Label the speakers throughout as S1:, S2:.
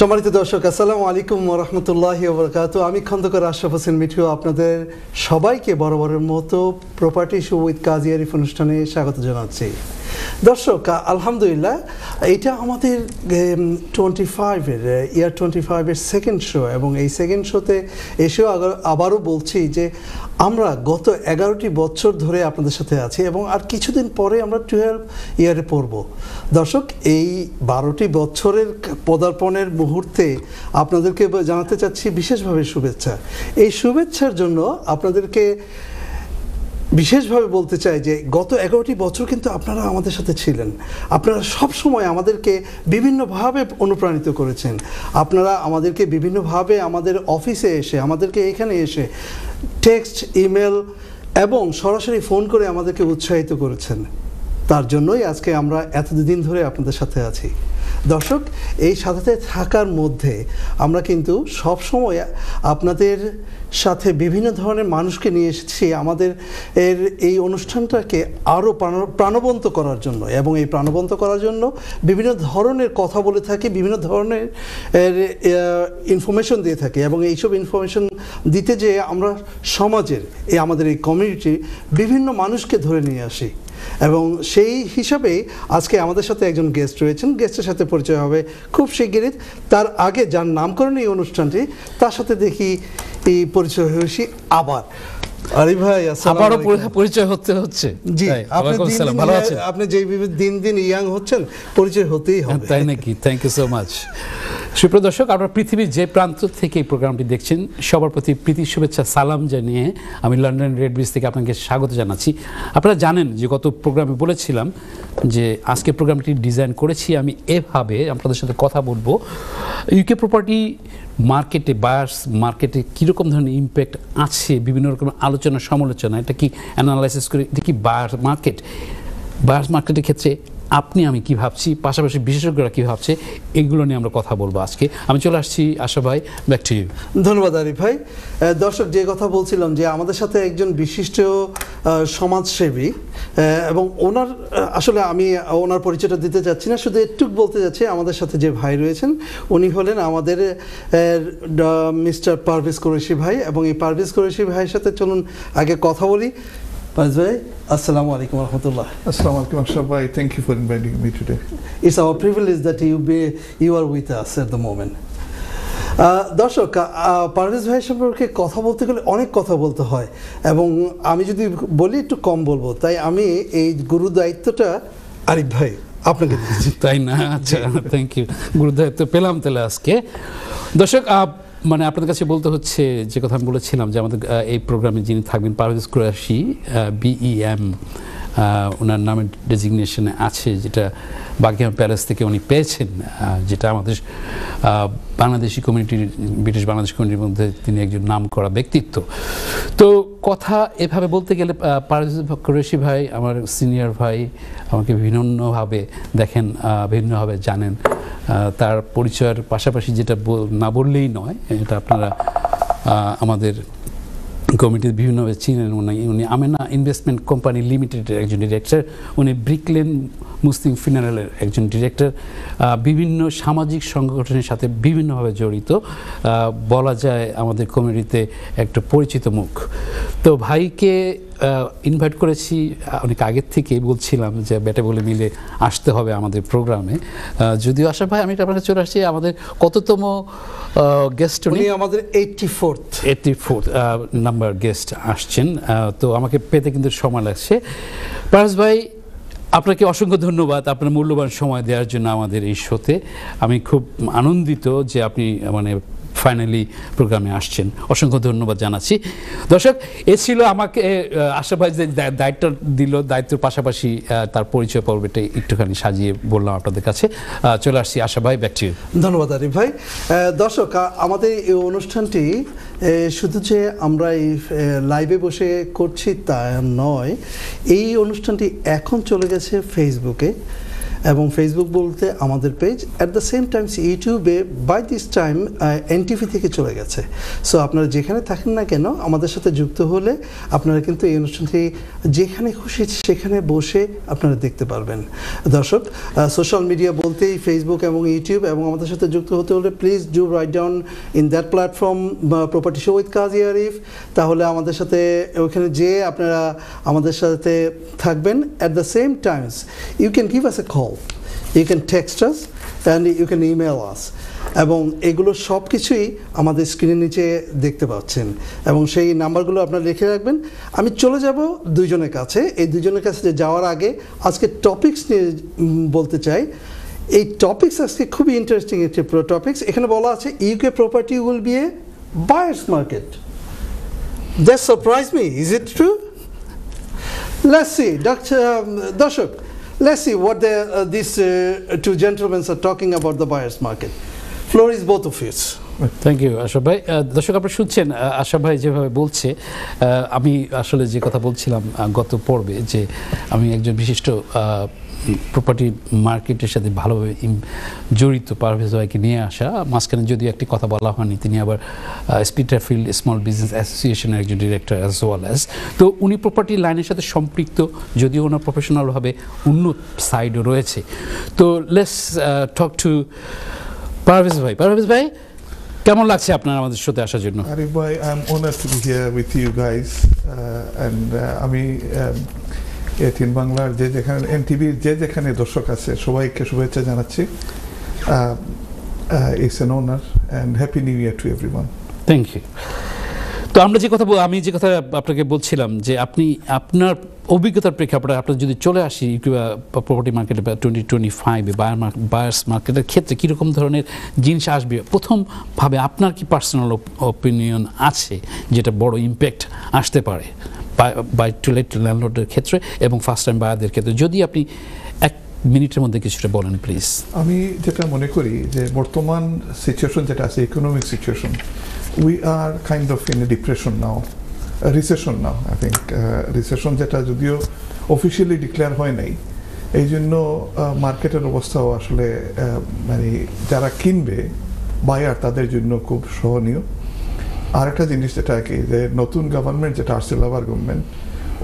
S1: সম্মানিত দর্শক, আসসালামু আলাইকুম ওয়া রাহমাতুল্লাহি ওয়া বারাকাতুহু। আমি খন্দকার আশরাফ হোসেন মিঠু আপনাদের সবাইকে বরাবরের মতো property show with Kazi Arif অনুষ্ঠানে স্বাগত জানাচ্ছি। দর্শক, আলহামদুলিল্লাহ, এটা আমাদের 25-এর সেকেন্ড শো, এবং এই সেকেন্ড শোতে এসেও আবারও বলছি যে আমরা গত 11টি বছর ধরে আপনাদের সাথে আছি এবং আর কিছুদিন পরে আমরা 12 ইয়ারে পড়ব। দর্শক, এই 12টি বছরের পদার্পণের মুহূর্তে আপনাদেরকে জানাতে চাচ্ছি বিশেষভাবে শুভেচ্ছা। এই শুভেচ্ছার জন্য আপনাদেরকে বিশেষভাবে বলতে চাই যে গত 11টি বছর কিন্তু আপনারা আমাদের সাথে ছিলেন। আপনারা সব সময় আমাদেরকে বিভিন্নভাবে অনুপ্রাণিত করেছেন। আপনারা আমাদেরকে বিভিন্নভাবে আমাদের অফিসে এসে, আমাদেরকে এখানে এসে টেক্সট, ইমেল এবং সরাসরি ফোন করে আমাদেরকে উৎসাহিত করেছেন। তার জন্যই আজকে আমরা এতদিন ধরে আপনাদের সাথে আছি। দর্শক, এই সাথে থাকার মধ্যে আমরা কিন্তু সব সময় আপনাদের সাথে বিভিন্ন ধরনের মানুষকে নিয়ে এসেছি আমাদের এই অনুষ্ঠানটাকে আরও প্রাণবন্ত করার জন্য, এবং এই প্রাণবন্ত করার জন্য বিভিন্ন ধরনের কথা বলে থাকি, বিভিন্ন ধরনের ইনফরমেশন দিয়ে থাকি, এবং এইসব ইনফরমেশন দিতে যেয়ে আমরা সমাজের আমাদের এই কমিউনিটির বিভিন্ন মানুষকে ধরে নিয়ে আসি। এবং সেই হিসাবেই আজকে আমাদের সাথে একজন গেস্ট রয়েছেন। গেস্টের সাথে পরিচয় হবে খুব শিগগিরই। তার আগে যার নামকরণ এই অনুষ্ঠানটি, তার সাথে দেখি এই পরিচয় হয়েছি আবার। আরিফ ভাই,
S2: আবারও পরিচয় হচ্ছে।
S1: জি, আপনি যে দিন দিন ইয়াং হচ্ছেন, পরিচয় হতেই হবে,
S2: তাই নাকি? Thank you so much. সুপ্রিয় দর্শক, আপনারা পৃথিবীর যে প্রান্ত থেকে এই প্রোগ্রামটি দেখছেন, সবার প্রতি প্রীতি শুভেচ্ছা সালাম জানিয়ে আমি লন্ডন রেড ব্রিজ থেকে আপনাকে স্বাগত জানাচ্ছি। আপনারা জানেন যে গত প্রোগ্রামে বলেছিলাম যে আজকে প্রোগ্রামটি ডিজাইন করেছি আমি এভাবে আপনাদের সাথে কথা বলবো ইউকে প্রপার্টি মার্কেটে, বায়ার্স মার্কেটে কীরকম ধরনের ইম্প্যাক্ট আছে, বিভিন্ন রকম আলোচনা সমালোচনা, এটা কি অ্যানালাইসিস করে, এটা কি বায়ার্স মার্কেটের ক্ষেত্রে আমি কি ভাবছি, পাশাপাশি বিশেষজ্ঞরা কী ভাবছে, এগুলো নিয়ে আমরা কথা বলবো আজকে। আমি চলে আসছি আশা ভাই, ব্যাক টু ইউ।
S1: ধন্যবাদ আরিফ ভাই। দর্শক, যে কথা বলছিলাম যে আমাদের সাথে একজন বিশিষ্ট সমাজসেবী, এবং আসলে আমি ওনার পরিচয়টা দিতে চাচ্ছি না, শুধু একটু বলতে যাচ্ছি আমাদের সাথে যে ভাই রয়েছেন উনি হলেন আমাদের মিস্টার পারভেজ কুরেশি ভাই। এবং এই পারভেজ কুরেশি ভাইয়ের সাথে চলুন আগে কথা বলি। ভাই, assalamu alaikum warahmatullah.
S3: Assalamu alaikum Ashraf bhai, thank you for inviting me today.
S1: It's our privilege that you are with us at the moment. দর্শক, পারভেজ ভাই সম্পর্কে কথা বলতে গেলে অনেক কথা বলতে হয়, এবং আমি যদি বলি একটু কম বলবো, তাই আমি এই গুরু দায়িত্বটা আরিফ ভাই আপনাকে দিচ্ছি।
S2: তাই না? আচ্ছা, থ্যাংক ইউ। গুরু দায়িত্ব পেলাম তাহলে আজকে। দর্শক, মানে আপনাদের কাছে বলতে হচ্ছে যে কথা আমি বলেছিলাম যে আমাদের এই প্রোগ্রামে যিনি থাকবেন পারভেজ কুরেশি, BEM ওনার নামের ডেজিগনেশনে আছে, যেটা বাকিংহাম প্যালেস থেকে উনি পেয়েছেন, যেটা আমাদের বাংলাদেশি কমিউনিটির, ব্রিটিশ বাংলাদেশ কমিউনিটির মধ্যে তিনি একজন নাম করা ব্যক্তিত্ব। তো কথা এভাবে বলতে গেলে পারভেজ কুরেশি ভাই আমার সিনিয়র ভাই, আমাকে বিভিন্নভাবে দেখেন, বিভিন্নভাবে জানেন। তার পরিচয়ের পাশাপাশি যেটা না বললেই নয়, এটা আপনারা আমাদের কমিটির বিভিন্নভাবে চিনেন। উনি আমেনা ইনভেস্টমেন্ট কোম্পানি লিমিটেডের একজন ডিরেক্টর, উনি ব্রিকলেন মুসলিম ফিনারেলের একজন ডিরেক্টর, বিভিন্ন সামাজিক সংগঠনের সাথে বিভিন্নভাবে জড়িত, বলা যায় আমাদের কমিউনিটিতে একটা পরিচিত মুখ। তো ভাইকে ইনভাইট করেছি অনেক আগের থেকেই, বলছিলাম যে ব্যাটে বলে মিলে আসতে হবে আমাদের প্রোগ্রামে। যদিও আশা ভাই, আমি আপনার চলে আসছি আমাদের কততম গেস্ট?
S1: উনি আমাদের 84th
S2: নাম্বার গেস্ট আসছেন। তো আমাকে পেতে কিন্তু সময় লাগছে। পারভেজ ভাই, আপনাকে অসংখ্য ধন্যবাদ আপনার মূল্যবান সময় দেওয়ার জন্য আমাদের এই শোতে। আমি খুব আনন্দিত যে আপনি মানে ফাইনালি প্রোগ্রামে আসছেন, অসংখ্য ধন্যবাদ জানাচ্ছি। দর্শক, এ ছিল আমাকে আশা ভাই যে দায়িত্ব দিল, দায়িত্বের পাশাপাশি তার পরিচয় পর্বটা একটুখানি সাজিয়ে বললাম আপনাদের কাছে। চলে আসছি আশা ভাই, ব্যাক টু ইউ।
S1: ধন্যবাদ আরিফ ভাই। দর্শক, আমাদের এই অনুষ্ঠানটি শুধু যে আমরা এই লাইভে বসে করছি তা নয়, এই অনুষ্ঠানটি এখন চলে গেছে ফেসবুকে, এবং ফেসবুক বলতে আমাদের page, at the same Times ইউটিউবে বাই দিস টাইম এনটিভি থেকে চলে গেছে। সো আপনারা যেখানে থাকেন না কেন আমাদের সাথে যুক্ত হলে আপনারা কিন্তু এই অনুষ্ঠানটি যেখানে খুশি সেখানে বসে আপনারা দেখতে পারবেন। দর্শক, সোশ্যাল মিডিয়া বলতেই ফেসবুক এবং ইউটিউব, এবং আমাদের সাথে যুক্ত হতে হলে please do write down in that platform property show with Kazi Arif. তাহলে আমাদের সাথে ওখানে যেয়ে আপনারা আমাদের সাথে থাকবেন। At the same times you can give us a call, you can text us and you can email us, এবং এগুলো সব কিছুই আমাদের স্ক্রিনের নিচে দেখতে পাচ্ছেন, এবং সেই নাম্বারগুলো আপনারা লিখে রাখবেন। আমি চলে যাব দুইজনের কাছে। এই দুইজনের কাছে যাওয়ার আগে আজকে টপিকস নিয়ে বলতে চাই। এই টপিকস আজকে খুবই ইন্টারেস্টিং একটি টপিকস। এখানে বলা আছে UK property will B A buyers market. That surprise me, is it true? Let's see, Dashok, let's see what these two gentlemen are talking about the buyer's market. Floor is both of yours.
S2: Thank you Ashraf ভাই। দর্শক, আপনারা শুনছেন আশরাফ ভাই যেভাবে বলছে, আমি আসলে যে কথা বলছিলাম গত পর্বে, যে আমি একজন বিশিষ্ট প্রপার্টি মার্কেটের সাথে ভালোভাবে জড়িত পারভেজ ভাইকে নিয়ে আসা। মাঝখানে যদিও একটি কথা বলা হয়নি, তিনি আবার স্পিটারফিল্ড স্মল বিজনেস অ্যাসোসিয়েশনের একজন ডিরেক্টর অ্যাজ ওয়েল অ্যাজ। তো উনি প্রপার্টি লাইনের সাথে সম্পৃক্ত, যদিও ওনার প্রফেশনালভাবে উন্নত সাইডও রয়েছে। তো লেটস টক টু পারভেজ ভাই। পারভেজ ভাই, কেমন লাগছে আপনার আমাদের সাথে আসার জন্য?
S3: Arif bhai, I'm honored to be here with you guys, and আমি এটিএন বাংলার যে যেখানে, এনটিভির যে যেখানে দর্শক আছে সবাইকে শুভেচ্ছা জানাচ্ছি। It's an honor and happy new year to everyone.
S2: Thank you. তো আমি যে কথা আপনাকে বলছিলাম, যে আপনি আপনার অভিজ্ঞতার প্রেক্ষাপটে আপনার যদি চলে আসি প্রপার্টি মার্কেটে 2025-এ বায়ার্স মার্কেটের ক্ষেত্রে কীরকম ধরনের জিনিস আসবে, প্রথমভাবে আপনার কি পার্সোনাল অপিনিয়ন আছে যেটা বড় ইম্প্যাক্ট আসতে পারে বাই টু লেট ল্যান্ডলর্ডের ক্ষেত্রে এবং ফার্স্ট টাইম বায়ারদের ক্ষেত্রে? যদি আপনি এক মিনিটের মধ্যে কিছুটা বলেন প্লিজ।
S3: আমি যেটা মনে করি যে বর্তমান সিচুয়েশন যেটা আছে, economic situation, we are kind of in a depression now, a recession now, I think. Recession যেটা যদিও অফিসিয়ালি ডিক্লেয়ার হয় নাই, এই জন্য মার্কেটের অবস্থাও আসলে মানে যারা কিনবে বায়ার তাদের জন্য খুব সহনীয়। আর একটা জিনিস যেটা কি, যে নতুন গভর্নমেন্ট যেটা আসছে, লেবার গভর্নমেন্ট,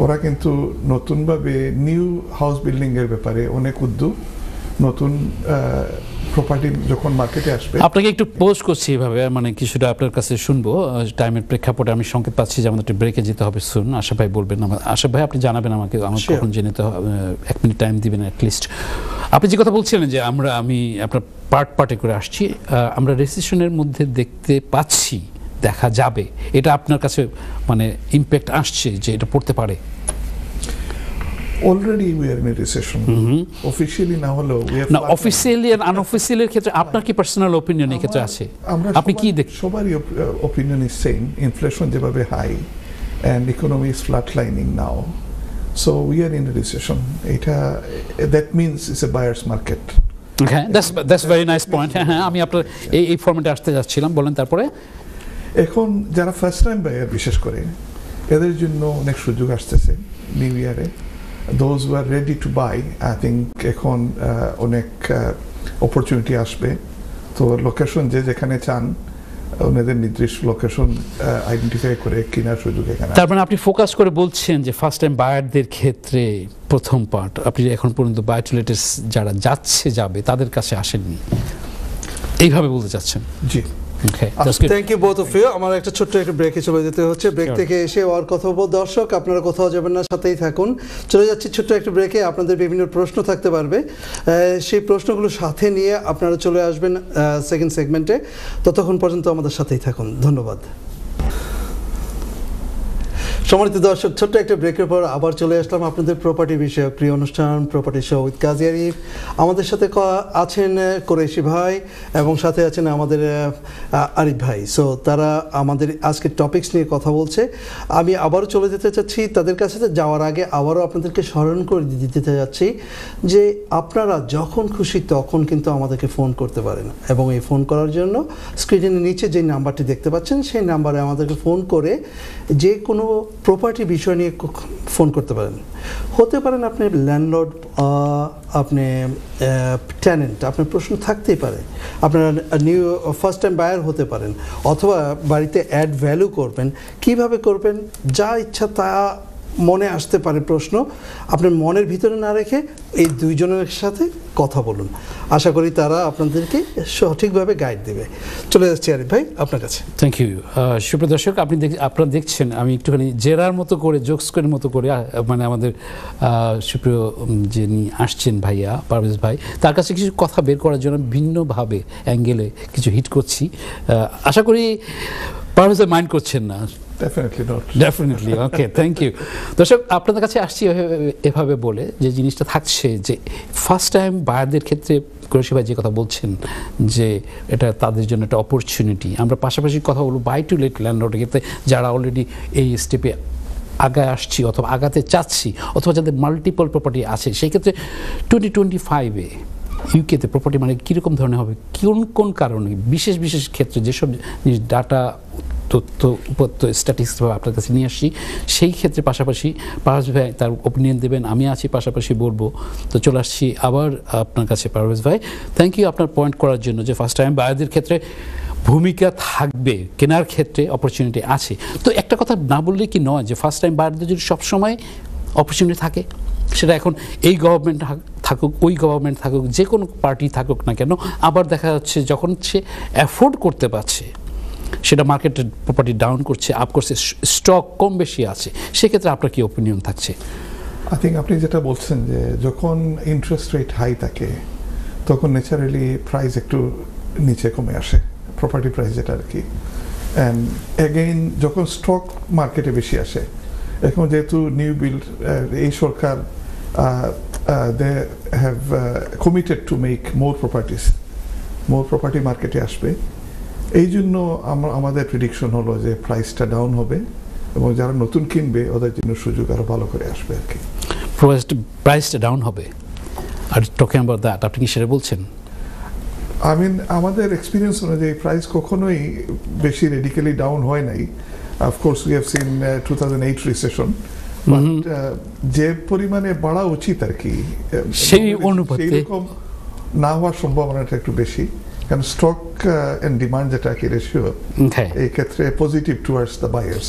S3: ওরা কিন্তু নতুনভাবে নিউ হাউস বিল্ডিংয়ের ব্যাপারে অনেক উদ্যোগ, নতুন প্রপার্টি যখন মার্কেটে আসবে।
S2: আপনাকে একটু পোস্ট করছি এভাবে, মানে কিছুটা আপনার কাছে শুনবো টাইমের প্রেক্ষাপটে। আমি সংকেত পাচ্ছি যে আমাদের ব্রেকে যেতে হবে শুন। আশা ভাই বলবেন, আশা ভাই আপনি জানাবেন আমাকে কখন জেনে হবে, 1 মিনিট টাইম দিবেন অ্যাটলিস্ট। আপনি যে কথা বলছিলেন যে আমি আপনার পার্টে করে আসছি, আমরা রিসেশনের মধ্যে দেখতে পাচ্ছি, দেখা যাবে, এটা আপনার কাছে মানে ইম্প্যাক্ট আসছে যে এটা পড়তে পারে?
S3: Already we are in a recession, officially না হলেও
S2: না, অফিশিয়ালি আর আনঅফিশিয়ালের ক্ষেত্রে আপনার কি পার্সোনাল অপিনিয়ন এই ক্ষেত্রে আছে? আপনি কি দেখেন?
S3: সবারই অপিনিয়ন ইজ সেম। ইনফ্লেশন যেভাবে high and economy is flat lining now, so we are in a recession. এটা that means it's a buyers market.
S2: Okay, that's very nice point. হ্যাঁ, আমি আপনার এই ফরম্যাটে আসতে যাচ্ছিলাম, বলেন তারপরে।
S3: এখন যারা ফার্স্ট টাইম বায়ার বিশেষ করে, এদের জন্য অনেক সুযোগ আসতেছে নিউ ইয়ারে। Those who are ready to buy, I think এখন অনেক অপরচুনিটি আসবে। তো লোকেশন যে যেখানে চান, ওনাদের নির্দিষ্ট লোকেশন আইডেন্টিফাই করে কেনার সুযোগ এখানে।
S2: তার মানে আপনি ফোকাস করে বলছেন যে ফার্স্ট টাইম বায়ারদের ক্ষেত্রে প্রথম পার্ট, আপনি এখন পর্যন্ত বাই টু লেট যারা যাবে তাদের কাছে আসেননি, এইভাবে বলতে চাচ্ছেন?
S3: জি।
S1: Thank you both of you. আমার একটা ছোট্ট একটা ব্রেকে চলে যেতে হচ্ছে। ব্রেক থেকে এসে আর কথা বলবো। দর্শক, আপনারা কোথাও যাবেন না, সাথেই থাকুন। চলে যাচ্ছি ছোট্ট একটা ব্রেকে। আপনাদের বিভিন্ন প্রশ্ন থাকতে পারবে, সেই প্রশ্নগুলো সাথে নিয়ে আপনারা চলে আসবেন সেকেন্ড সেগমেন্টে। ততক্ষণ পর্যন্ত আমাদের সাথেই থাকুন। ধন্যবাদ। সম্মানিত দর্শক, ছোট্ট একটা ব্রেকের পর আবার চলে আসলাম আপনাদের প্রপার্টি বিষয়ক প্রিয় অনুষ্ঠান property show with Kazi Arif. আমাদের সাথে আছেন কুরাইশি ভাই এবং সাথে আছেন আমাদের আরিফ ভাই। সো তারা আমাদের আজকের টপিকস নিয়ে কথা বলছে। আমি আবারও চলে যেতে চাচ্ছি তাদের কাছে। যাওয়ার আগে আবারও আপনাদেরকে স্মরণ করে দিতে যাচ্ছি যে আপনারা যখন খুশি তখন কিন্তু আমাদেরকে ফোন করতে পারেন, এবং এই ফোন করার জন্য স্ক্রিনের নিচে যে নাম্বারটি দেখতে পাচ্ছেন সেই নাম্বারে আমাদেরকে ফোন করে যে কোনো প্রপার্টি বিষয় নিয়ে ফোন করতে পারেন। হতে পারেন আপনি ল্যান্ডলর্ড, আপনি টেনেন্ট, আপনার প্রশ্ন থাকতেই পারে। আপনারা নিউ ফার্স্ট টাইম বায়ার হতে পারেন, অথবা বাড়িতে অ্যাড ভ্যালু করবেন। কিভাবে করবেন, যা ইচ্ছা তা মনে আসতে পারে প্রশ্ন, আপনার মনের ভিতরে না রেখে এই দুইজনের সাথে কথা বলুন। আশা করি তারা আপনাদেরকে সঠিকভাবে গাইড দেবে। চলে যাচ্ছি আরিফ ভাই আপনার কাছে।
S2: Thank you. সুপ্রিয় দর্শক, আপনারা দেখছেন আমি একটুখানি জেরার মতো করে, জোকসের মতো করে মানে আমাদের সুপ্রিয় যিনি আসছেন ভাইয়া পারভেজ ভাই, তার কাছে কিছু কথা বের করার জন্য ভিন্নভাবে অ্যাঙ্গেলে কিছু হিট করছি। আশা করি পারভেজ ভাই মাইন্ড করছেন না। Definitely okay, thank you. দর্শক, আপনাদের কাছে আসছি এভাবে বলে যে জিনিসটা থাকছে যে ফার্স্ট টাইম বায়ারদের ক্ষেত্রে কুরেশি ভাই যে কথা বলছেন যে এটা তাদের জন্য একটা অপরচুনিটি। আমরা পাশাপাশি কথা বলবো বাই টু লেট ল্যান্ডলর্ডের ক্ষেত্রে, যারা অলরেডি এই স্টেপে আগায় আসছি অথবা আগাতে চাচ্ছি, অথবা যাদের মাল্টিপল প্রপার্টি আছে। সেই ক্ষেত্রে 2025-এ ইউকেতে প্রপার্টি মানে কীরকম ধরনের হবে, কোন কোন কারণে, বিশেষ বিশেষ ক্ষেত্রে যেসব ডাটা তথ্য উপত্য স্ট্যাটিস্টিক্সভাবে আপনার কাছে নিয়ে আসছি, সেই ক্ষেত্রে পাশাপাশি পারভেজ ভাই তার ওপিনিয়ন দেবেন, আমি আছি পাশাপাশি বলবো। তো চলে আসছি আবার আপনার কাছে পারভেজ ভাই। থ্যাংক ইউ আপনার পয়েন্ট করার জন্য যে ফার্স্ট টাইম বায়ারদের ক্ষেত্রে ভূমিকা থাকবে, কেনার ক্ষেত্রে অপরচুনিটি আছে। তো একটা কথা না বললে কি নয় যে ফার্স্ট টাইম বায়ারদের যদি সবসময় অপরচুনিটি থাকে, সেটা এখন এই গভর্নমেন্ট থাকুক, ওই গভর্নমেন্ট থাকুক, যে কোনো পার্টি থাকুক না কেন, আবার দেখা যাচ্ছে যখন সে অ্যাফোর্ড করতে পারছে সেটা মার্কেটের প্রপার্টি ডাউন করছে, আপ করছে, স্টক কম বেশি আছে। সেক্ষেত্রে আপনার কি ওপিনিয়ন থাকছে?
S3: আই থিঙ্ক আপনি যেটা বলছেন যে যখন ইন্টারেস্ট রেট হাই থাকে তখন ন্যাচারালি প্রাইস একটু নিচে কমে আসে, প্রপার্টি প্রাইস যেটা আর কি। অ্যান্ড অ্যাগেইন যখন স্টক মার্কেটে বেশি আসে, এখন যেহেতু নিউ বিল্ড এই সরকার they have committed to make more property মার্কেটে আসবে, এই জন্য আমাদের প্রেডিকশন হলো যে প্রাইসটা ডাউন হবে এবং যারা নতুন কিনবে ওদের জন্য সুযোগ আরো ভালো করে আসবে আর কি।
S2: প্রাইসটা ডাউন হবে, আর টকিং অ্যাবাউট দ্যাট আপনি কি সেটা বলছেন?
S3: আই মিন আমাদের এক্সপিরিয়েন্স অনুযায়ী প্রাইস কখনোই বেশি রেডিক্যালি ডাউন হয় নাই। Of course we have seen 2008 recession, but যে পরিমাণে বাড়া উচিত আর কি
S2: সেই অনুপাতে
S3: সেইরকম না হওয়ার সম্ভাবনাটা একটু বেশি, কারণ স্টক এন্ড ডিমান্ড যেটা কি রেশিও এই ক্ষেত্রে positive towards the buyers.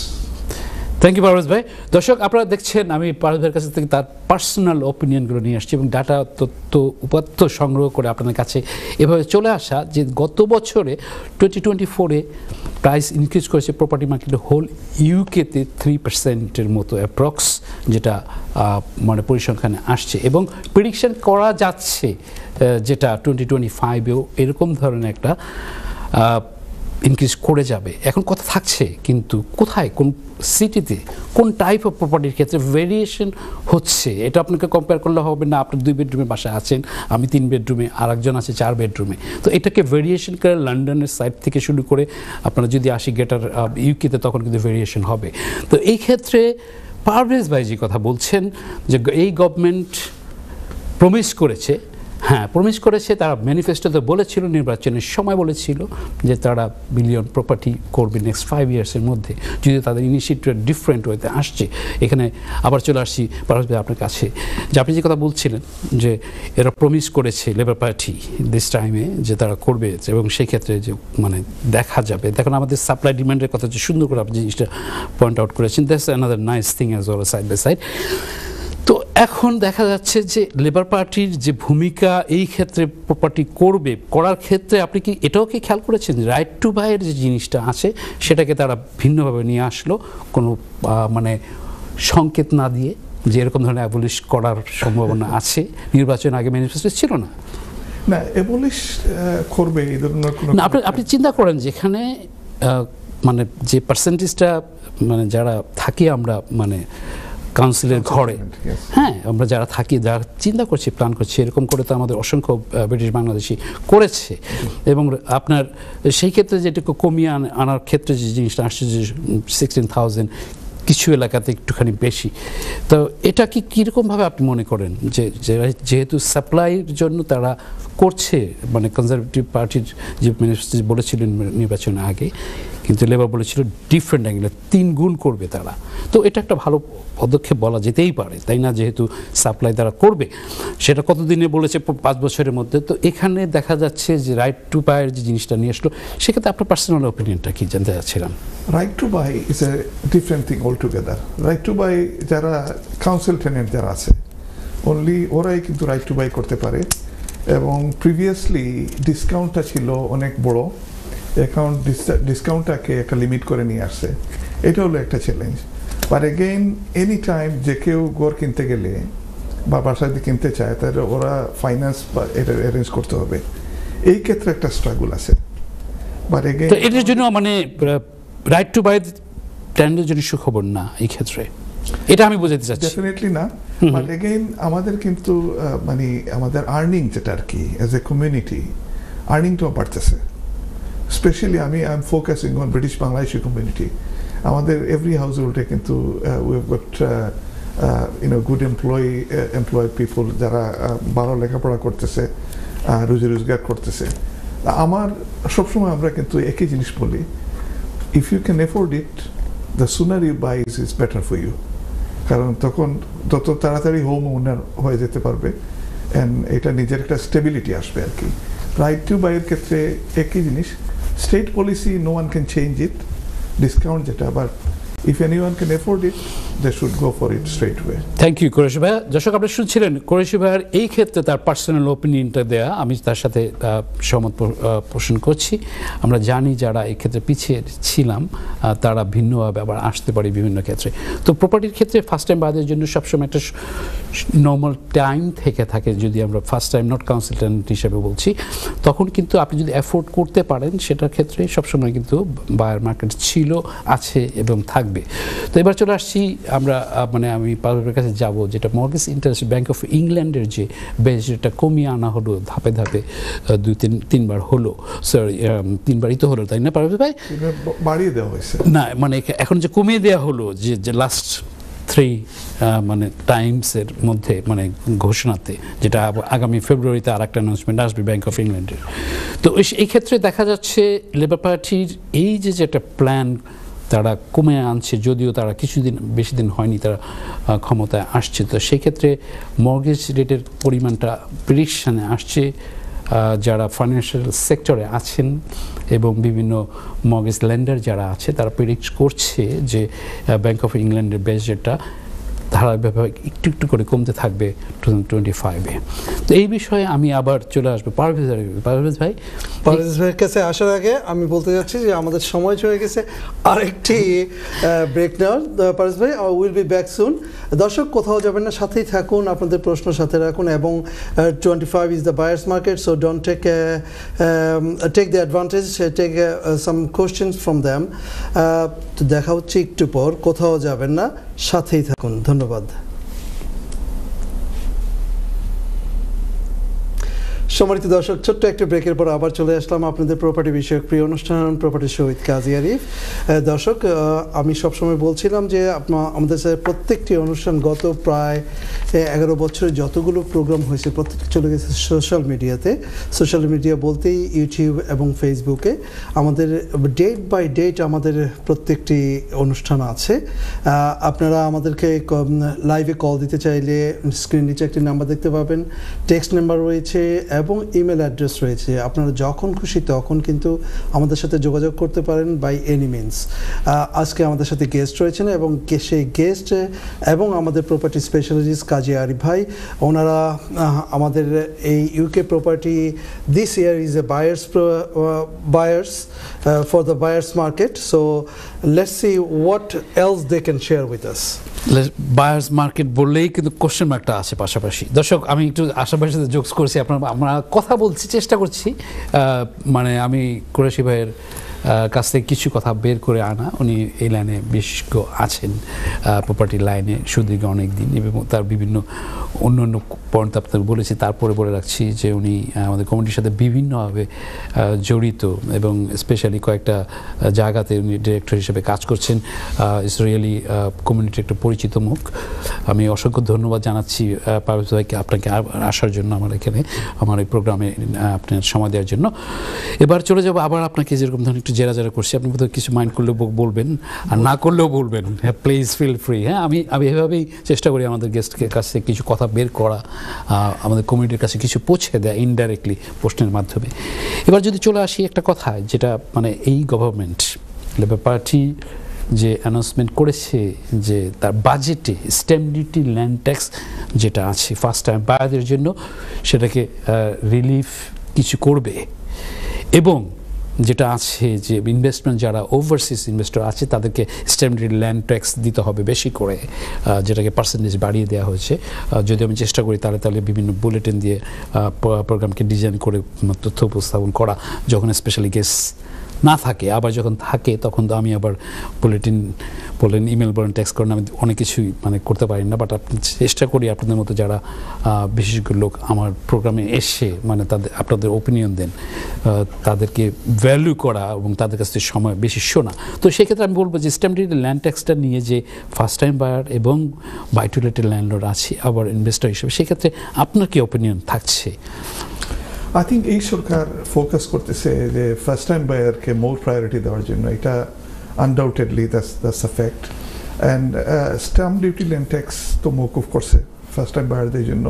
S2: Thank you Parvez ভাই। দর্শক, আপনারা দেখছেন আমি পারভেজ ভাইয়ের কাছ থেকে তার পার্সোনাল ওপিনিয়নগুলো নিয়ে আসছি এবং ডাটা তথ্য উপাত্ত সংগ্রহ করে আপনাদের কাছে এভাবে চলে আসা যে গত বছরে 2024-এ প্রাইস ইনক্রিজ করেছে প্রপার্টি মার্কেটে হোল ইউকেতে 3%-এর মতো অ্যাপ্রক্স, যেটা মানে পরিসংখ্যানে আসছে এবং প্রেডিকশন করা যাচ্ছে যেটা 2025-এও এরকম ধরনের একটা ইনক্রিজ করে যাবে। এখন কথা থাকছে কিন্তু কোথায়, কোন সিটিতে, কোন টাইপ অফ প্রপার্টির ক্ষেত্রে ভেরিয়েশন হচ্ছে। এটা আপনাকে কম্পেয়ার করলে হবে না, আপনি 2 বেডরুমে বাসায় আছেন, আমি 3 বেডরুমে, আর একজন আছে 4 বেডরুমে। তো এটাকে ভেরিয়েশন করে লন্ডনের সাইড থেকে শুরু করে আপনারা যদি আসি গ্রেটার ইউকেতে, তখন কিন্তু ভেরিয়েশন হবে। তো এই ক্ষেত্রে পারভেজ ভাই যে কথা বলছেন যে এই গভর্নমেন্ট প্রমিস করেছে, হ্যাঁ প্রমিস করেছে, তারা ম্যানিফেস্টোতে বলেছিল, নির্বাচনের সময় বলেছিল যে তারা বিলিয়ন প্রপার্টি করবে নেক্সট 5 ইয়ার্সের মধ্যে, যদি তাদের ইনিশিয়েটিভ ডিফারেন্ট ওয়েতে আসছে। এখানে আবার চলে আসছি পারভেজ ভাই আপনার কাছে, যে আপনি যে কথা বলছিলেন যে এরা প্রমিস করেছে লেবার পার্টি দিস টাইমে যে তারা করবে, এবং সেই ক্ষেত্রে যে মানে দেখা যাবে। দেখুন আমাদের সাপ্লাই ডিমান্ডের কথা যে সুন্দর করে আপনি জিনিসটা পয়েন্ট আউট করেছেন, that's another nice thing as well side by side. তো এখন দেখা যাচ্ছে যে লেবার পার্টির যে ভূমিকা এই ক্ষেত্রে প্রপার্টি করার ক্ষেত্রে আপনি কি এটাও কি খেয়াল করেছেন, রাইট টু বাইয়ের যে জিনিসটা আছে সেটাকে তারা ভিন্নভাবে নিয়ে আসলো, কোনো মানে সংকেত না দিয়ে যে এরকম ধরনের অ্যাবলিশ করার সম্ভাবনা আছে? নির্বাচন আগে ম্যানিফেস্টো ছিল না,
S3: না অ্যাবলিশ করবে এই ধরনের কোনো
S2: না। আপনি চিন্তা করেন যেখানে মানে যে পার্সেন্টেজটা মানে যারা থাকি আমরা মানে কাউন্সিলের ঘরে, হ্যাঁ আমরা যারা থাকি, যারা চিন্তা করছি, প্ল্যান করছি, এরকম করে তো আমাদের অসংখ্য ব্রিটিশ বাংলাদেশি করেছে। এবং আপনার সেই ক্ষেত্রে যেটুকু কমিয়ে আনার ক্ষেত্রে যে জিনিসটা আসছে যে 16,000, কিছু এলাকাতে একটুখানি বেশি। তো এটা কি কীরকমভাবে আপনি মনে করেন যে যেহেতু সাপ্লাইয়ের জন্য তারা করছে, মানে কনজারভেটিভ পার্টির যে ম্যানিফেস্টো বলেছিলেন নির্বাচনের আগে, কিন্তু লেবার বলেছিল ডিফারেন্ট অ্যাঙ্গেলে 3 গুণ করবে তারা। তো এটা একটা ভালো পদক্ষেপ বলা যেতেই পারে, তাই না? যেহেতু সাপ্লাই তারা করবে, সেটা কতদিনে বলেছে 5 বছরের মধ্যে। তো এখানে দেখা যাচ্ছে যে রাইট টু বাইয়ের যে জিনিসটা নিয়ে আসলো, সেক্ষেত্রে আপনার পার্সোনাল ওপিনিয়নটা কি জানতে চাচ্ছিলাম।
S3: Right to buy is a different thing all together. Right to buy যারা কাউন্সিল টেনেন্ট যারা আছে, অনলি ওরাই কিন্তু রাইট টু বাই করতে পারে। এবং প্রিভিয়াসলি ডিসকাউন্টটা ছিল অনেক বড়, এখন ডিসকাউন্টটাকে একটা লিমিট করে নিয়ে আসছে। এটা হলো একটা challenge. But again any time যে কেউ ঘর কিনতে গেলে বা বাসা দিয়ে কিনতে চায়, তাহলে ওরা ফাইন্যান্স বা এটা অ্যারেঞ্জ করতে হবে। এই ক্ষেত্রে একটা স্ট্রাগল আছে। বাট এগেইন
S2: তো এটার জন্য মানে রাইট টু বাই ট্রেন্ডের জন্য সুখবর না এই ক্ষেত্রে, এটা আমি বোঝাতে চাচ্ছি।
S3: ডেফিনেটলি না। বাট এগেইন আমাদের কিন্তু মানে আমাদের আর্নিং যেটা আর কি অ্যাজ এ কমিউনিটি, আর্নিংটাও বাড়তেছে। Specially I am focusing on British Bangladeshi community. আমাদের এভরি হাউস হোল্ডে কিন্তু we have got good employed people যারা ভালো লেখাপড়া করতেছে, রুজি রোজগার করতেছে। আমার সবসময় আমরা কিন্তু একই জিনিস বলি, if you can afford it, the sooner you buy is better for you. কারণ তখন তত তাড়াতাড়ি হোম ওনার হয়ে যেতে পারবে, অ্যান্ড এটা নিজের একটা স্টেবিলিটি আসবে আর কি। রাইট টু বাইয়ের ক্ষেত্রে একই জিনিস, state policy no one can change it, discount যেটা, but if any one can afford it they should go for it straight way.
S2: Thank you Qureshi ভাইয়া। দর্শক, আপনি শুনছিলেন কুরেশি ভাইয়ার এই ক্ষেত্রে তার পার্সোনাল ওপিনিয়নটা দেয়া, আমি তার সাথে সহমত পোষণ করছি। আমরা জানি যারা এই ক্ষেত্রে পিছিয়ে ছিলাম তারা ভিন্নভাবে আবার আসতে পারে বিভিন্ন ক্ষেত্রে। তো প্রপার্টির ক্ষেত্রে ফার্স্ট টাইম বাদের জন্য সবসময় একটা নর্মাল টাইম থেকে থাকে, যদি আমরা ফার্স্ট টাইম নট কনসালটেন্ট হিসেবে বলছি, তখন কিন্তু আপনি যদি অ্যাফোর্ড করতে পারেন সেটার ক্ষেত্রে সবসময় কিন্তু বায়ার মার্কেট ছিল, আছে এবং থাকবে। তো এবার চলে আসছি আমরা, মানে আমি পারভেজের কাছে যাব, যেটা মর্গেজ ইন্টারেস্ট ব্যাংক অফ ইংল্যান্ডের যে বেস রেটটা কমিয়ে আনা হলো ধাপে ধাপে, 2-3বার হলো, সরি 3বারই তো হলো, তাই না পারভেজ ভাই?
S3: বাড়িয়ে দেওয়া হয়েছে
S2: না, মানে এখন যে কমিয়ে দেওয়া হলো যে লাস্ট 3 মানে টাইমসের মধ্যে, মানে ঘোষণাতে, যেটা আগামী ফেব্রুয়ারিতে আর একটা অ্যানাউন্সমেন্ট আসবে ব্যাংক অফ ইংল্যান্ডের। তো এই ক্ষেত্রে দেখা যাচ্ছে লেবার পার্টির এই যে একটা প্ল্যান তারা কমে আনছে, যদিও তারা বেশি দিন হয়নি তারা ক্ষমতায় আসছে। তো সেই ক্ষেত্রে মর্গেজ রেটের পরিমাণটা প্রেডিকশানে আসছে, যারা ফাইন্যান্সিয়াল সেক্টরে আছেন এবং বিভিন্ন মর্গেজ লেন্ডার যারা আছে, তারা প্রেডিক্ট করছে যে ব্যাংক অফ ইংল্যান্ডের বেস রেটটা ধারাবাহিকভাবে একটু একটু করে কমতে থাকবে 2025-এ। তো এই বিষয়ে আমি আবার চলে আসবো পারভেজ ভাই।
S1: পারভেজ ভাইয়ের কাছে আসার আগে আমি বলতে যাচ্ছি যে আমাদের সময় হয়ে গেছে আরেকটি ব্রেক নেওয়ার। পারভেজ ভাই, উইল বি ব্যাক সুন। দর্শক, কোথাও যাবেন না, সাথেই থাকুন, আপনাদের প্রশ্ন সাথে রাখুন। এবং 25 is the buyers market, so don't take the advantage, take some questions from them. তো দেখা হচ্ছে একটু পর, কোথাও যাবেন না, সাথেই থাকুন। ধন্যবাদ। সম্মানিত দর্শক, ছোট্ট একটা ব্রেকের পর আবার চলে আসলাম আপনাদের প্রপার্টি বিষয়ক প্রিয় অনুষ্ঠান property show with Kazi Arif. দর্শক, আমি সবসময় বলছিলাম যে আমাদের সাথে প্রত্যেকটি অনুষ্ঠান গত প্রায় 11 বছরে যতগুলো প্রোগ্রাম হয়েছে প্রত্যেকটি চলে গেছে সোশ্যাল মিডিয়াতে। সোশ্যাল মিডিয়া বলতেই ইউটিউব এবং ফেসবুকে আমাদের ডেট বাই ডেট আমাদের প্রত্যেকটি অনুষ্ঠান আছে। আপনারা আমাদেরকে লাইভে কল দিতে চাইলে স্ক্রিন নিচে একটি নাম্বার দেখতে পাবেন, টেক্সট নাম্বার রয়েছে এবং ইমেল অ্যাড্রেস রয়েছে। আপনারা যখন খুশি তখন কিন্তু আমাদের সাথে যোগাযোগ করতে পারেন বাই এনি মিনস। আজকে আমাদের সাথে গেস্ট রয়েছেন এবং সেই গেস্ট এবং আমাদের প্রপার্টি স্পেশালিস্ট কাজী আরিফ ভাই, ওনারা আমাদের এই UK property this year is a buyers for the buyers market. So let's see what else they can share with us.
S2: Buyers market বললেই কিন্তু কোশ্চেন মার্কটা আছে পাশাপাশি। দর্শক, আমি একটু আশাবাসীর সাথে জোকস করছি, আমরা কথা বলছি, চেষ্টা করছি। মানে আমি কুরেশি ভাইয়ের কাছ থেকে কিছু কথা বের করে আনা। উনি এই লাইনে বিশেষজ্ঞ আছেন, প্রপার্টি লাইনে সুদীর্ঘ অনেক দিন, এবং তার বিভিন্ন অন্য পয়েন্ট আপনাকে বলেছি। তারপরে বলে রাখছি যে উনি আমাদের কমিটির সাথে বিভিন্নভাবে জড়িত, এবং স্পেশালি কয়েকটা জায়গাতে উনি ডিরেক্টর হিসেবে কাজ করছেন। ইটস রিয়েলি কমিউনিটির একটা পরিচিত মুখ। আমি অসংখ্য ধন্যবাদ জানাচ্ছি পারভেজ ভাইকে, আপনাকে আসার জন্য আমার এখানে, আমার এই প্রোগ্রামে আপনার সময় দেওয়ার জন্য। এবার চলে যাবো আবার আপনাকে যেরকম ধরনের একটু জেরা করছি, আপনি বোধহয় কিছু মাইন্ড করলেও বলবেন, আর না করলেও বলবেন, হ্যাঁ প্লিজ ফিল ফ্রি। হ্যাঁ, আমি এভাবেই চেষ্টা করি আমাদের গেস্টের কাছ থেকে কিছু কথা বের করা, আমাদের কমিউনিটির কাছে কিছু পৌঁছে দেয় ইনডাইরেক্টলি প্রশ্নের মাধ্যমে। এবার যদি চলে আসি একটা কথা, যেটা মানে এই গভর্নমেন্ট লেবার পার্টি যে অ্যানাউন্সমেন্ট করেছে যে তার বাজেটে স্ট্যাম্প ডিউটি, ল্যান্ড ট্যাক্স যেটা আছে ফার্স্ট টাইম বায়ারদের জন্য, সেটাকে রিলিফ কিছু করবে, এবং যেটা আছে যে ইনভেস্টমেন্ট যারা ওভারসিজ ইনভেস্টর আছে তাদেরকে স্ট্যাম্প ডিউটি, ল্যান্ড ট্যাক্স দিতে হবে বেশি করে, যেটাকে পার্সেন্টেজ বাড়িয়ে দেওয়া হয়েছে। যদি আমি চেষ্টা করি তাহলে বিভিন্ন বুলেটিন দিয়ে প্রোগ্রামকে ডিজাইন করে তথ্য উপস্থাপন করা, যখন স্পেশালি গেস্ট না থাকে। আবার যখন থাকে তখন তো আমি আবার বুলেটিন বলেন, ইমেল বলেন, টেক্সট করেন, আমি অনেক কিছুই মানে করতে পারি না। বাট আপনি চেষ্টা করি আপনাদের মতো যারা বিশেষজ্ঞ লোক আমার প্রোগ্রামে এসে মানে আপনাদের ওপিনিয়ন দেন, তাদেরকে ভ্যালু করা এবং তাদের কাছ থেকে সময় বেশি শোনা। তো সেক্ষেত্রে আমি বলবো যে স্ট্যাম্প ডিউটি, ল্যান্ড ট্যাক্সটা নিয়ে যে ফার্স্ট টাইম বায়ার এবং বাই টু লেটের ল্যান্ডলর্ড আছে আবার ইনভেস্টর হিসেবে, সেক্ষেত্রে আপনার কি ওপিনিয়ন থাকছে?
S3: আই থিঙ্ক এই সরকার ফোকাস করতেছে যে ফার্স্ট টাইম বায়ারকে মোর প্রায়োরিটি দেওয়ার জন্য। এটা undoubtedly that's a fact. And stamp duty, land tax তো মৌকুফ করছে ফার্স্ট টাইম বায়ারদের জন্য।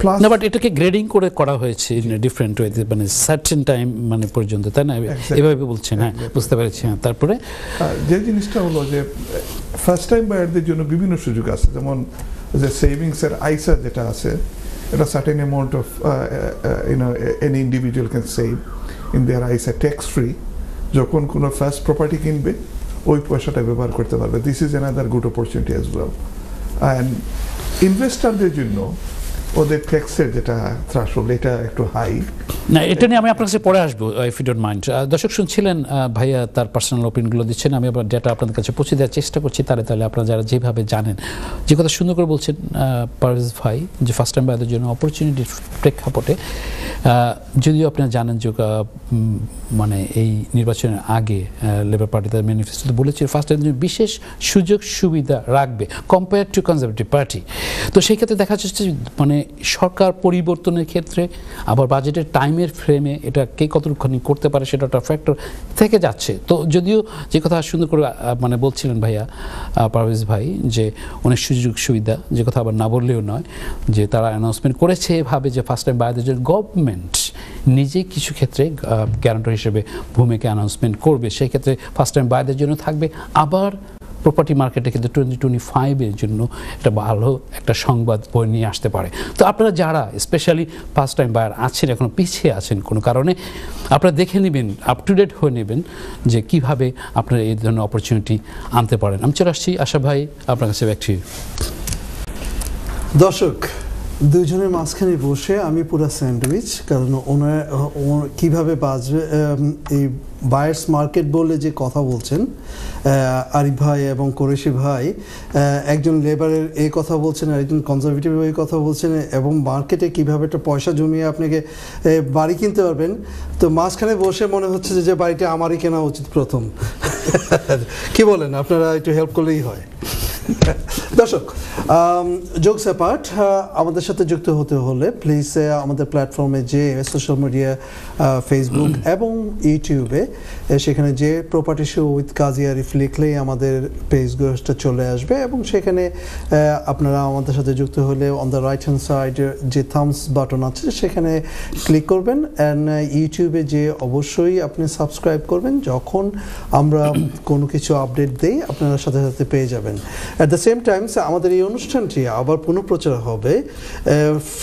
S3: প্লাস
S2: না, বাট এটাকে গ্রেডিং করে করা হয়েছে ইন ডিফারেন্ট ওয়েতে, মানে সার্টেন টাইম মানে পর্যন্ত, তাই না? এভাবে বলছেন? হ্যাঁ, বুঝতে পেরেছি। হ্যাঁ, তারপরে
S3: যে জিনিসটা হলো যে ফার্স্ট টাইম বায়ারদের জন্য বিভিন্ন সুযোগ আছে, যেমন যে সেভিংসের আইসা যেটা আছে, a certain amount of any individual can save in their ISA tax free. যখন কোনো ফার্স্ট প্রপার্টি কিনবে ওই পয়সাটা ব্যবহার করতে পারবে। This is another good opportunity as well. And ইনভেস্টারদের জন্য ওদের ট্যাক্সের যেটা থ্রেশহোল্ড এটা একটু হাই।
S2: না, এটা নিয়ে আমি আপনার কাছে পরে আসবো, ইফ ইউ ডোন্ট মাইন্ড। দর্শক শুনছিলেন ভাইয়া তার পার্সোনাল ওপিনিয়নগুলো দিচ্ছেন, আমি আবার ডেটা আপনাদের কাছে পৌঁছে দেওয়ার চেষ্টা করছি। তাহলে আপনারা যারা যেভাবে জানেন, যে কথা সুন্দর করে বলছেন পারভেজ ভাই, যে ফার্স্ট টাইম বায়ারদের জন্য অপরচুনিটির প্রেক্ষাপটে, যদিও আপনারা জানেন যে মানে এই নির্বাচনের আগে লেবার পার্টি তার ম্যানিফেস্টোতে বলেছে ফার্স্ট টাইমের জন্য বিশেষ সুযোগ সুবিধা রাখবে কম্পেয়ার টু কনজারভেটিভ পার্টি। তো সেই ক্ষেত্রে দেখা যাচ্ছে মানে সরকার পরিবর্তনের ক্ষেত্রে আবার বাজেটের টাইমের ফ্রেমে এটা কে কতখানি করতে পারে সেটা একটা ফ্যাক্টর থেকে যাচ্ছে। তো যদিও যে কথা সুন্দর করে মানে বলছিলেন ভাইয়া পারভেজ ভাই, যে অনেক সুযোগ সুবিধা, যে কথা আবার না বললেও নয়, যে তারা অ্যানাউন্সমেন্ট করেছে এভাবে যে ফার্স্ট টাইম বায়ারদের জন্য গভর্নমেন্ট নিজেই কিছু ক্ষেত্রে গ্যারান্টার হিসেবে ভূমিকা অ্যানাউন্সমেন্ট করবে। সেই ক্ষেত্রে ফার্স্ট টাইম বায়ারদের জন্য থাকবে। আবার প্রপার্টি মার্কেটে কিন্তু 2025-এর জন্য একটা ভালো একটা সংবাদ বই নিয়ে আসতে পারে। তো আপনারা যারা স্পেশালি ফার্স্ট টাইম বায়ার আছেন, এখনও পিছিয়ে আছেন কোনো কারণে, আপনারা দেখে নেবেন, আপ টু ডেট হয়ে নেবেন যে কীভাবে আপনারা এই ধরনের অপরচুনিটি আনতে পারেন। আমি চলে আসছি আশা ভাই আপনার কাছে ব্যক্তি।
S1: দর্শক, দুজনের মাঝখানে বসে আমি পুরো স্যান্ডউইচ, কারণ ওনার কীভাবে বাঁচবে এই বায়ার্স মার্কেট বলে যে কথা বলছেন আরিফ ভাই এবং কোরেশি ভাই, একজন লেবারের এই কথা বলছেন আর একজন কনজারভেটিভ এই কথা বলছেন, এবং মার্কেটে কীভাবে একটা পয়সা জমিয়ে আপনাকে বাড়ি কিনতে পারবেন। তো মাঝখানে বসে মনে হচ্ছে যে বাড়িটা আমারই কেনা উচিত প্রথম। কি বলেন? আপনারা একটু হেল্প করলেই হয়। দর্শক, জোকস অ্যাপার্ট, আমাদের সাথে যুক্ত হতে হলে প্লিজ আমাদের প্ল্যাটফর্মে যে সোশ্যাল মিডিয়া, ফেসবুক এবং ইউটিউবে, সেখানে যে property show with Kazi Arif লিখলেই আমাদের পেজটা চলে আসবে, এবং সেখানে আপনারা আমাদের সাথে যুক্ত হলে on the right hand side যে থামস বাটন আছে সেখানে ক্লিক করবেন। অ্যান্ড ইউটিউবে যে অবশ্যই আপনি সাবস্ক্রাইব করবেন, যখন আমরা কোনো কিছু আপডেট দেই আপনারা সাথে সাথে পেয়ে যাবেন। অ্যাট দ্য সেম টাইমস আমাদের এই অনুষ্ঠানটি আবার পুনঃপ্রচার হবে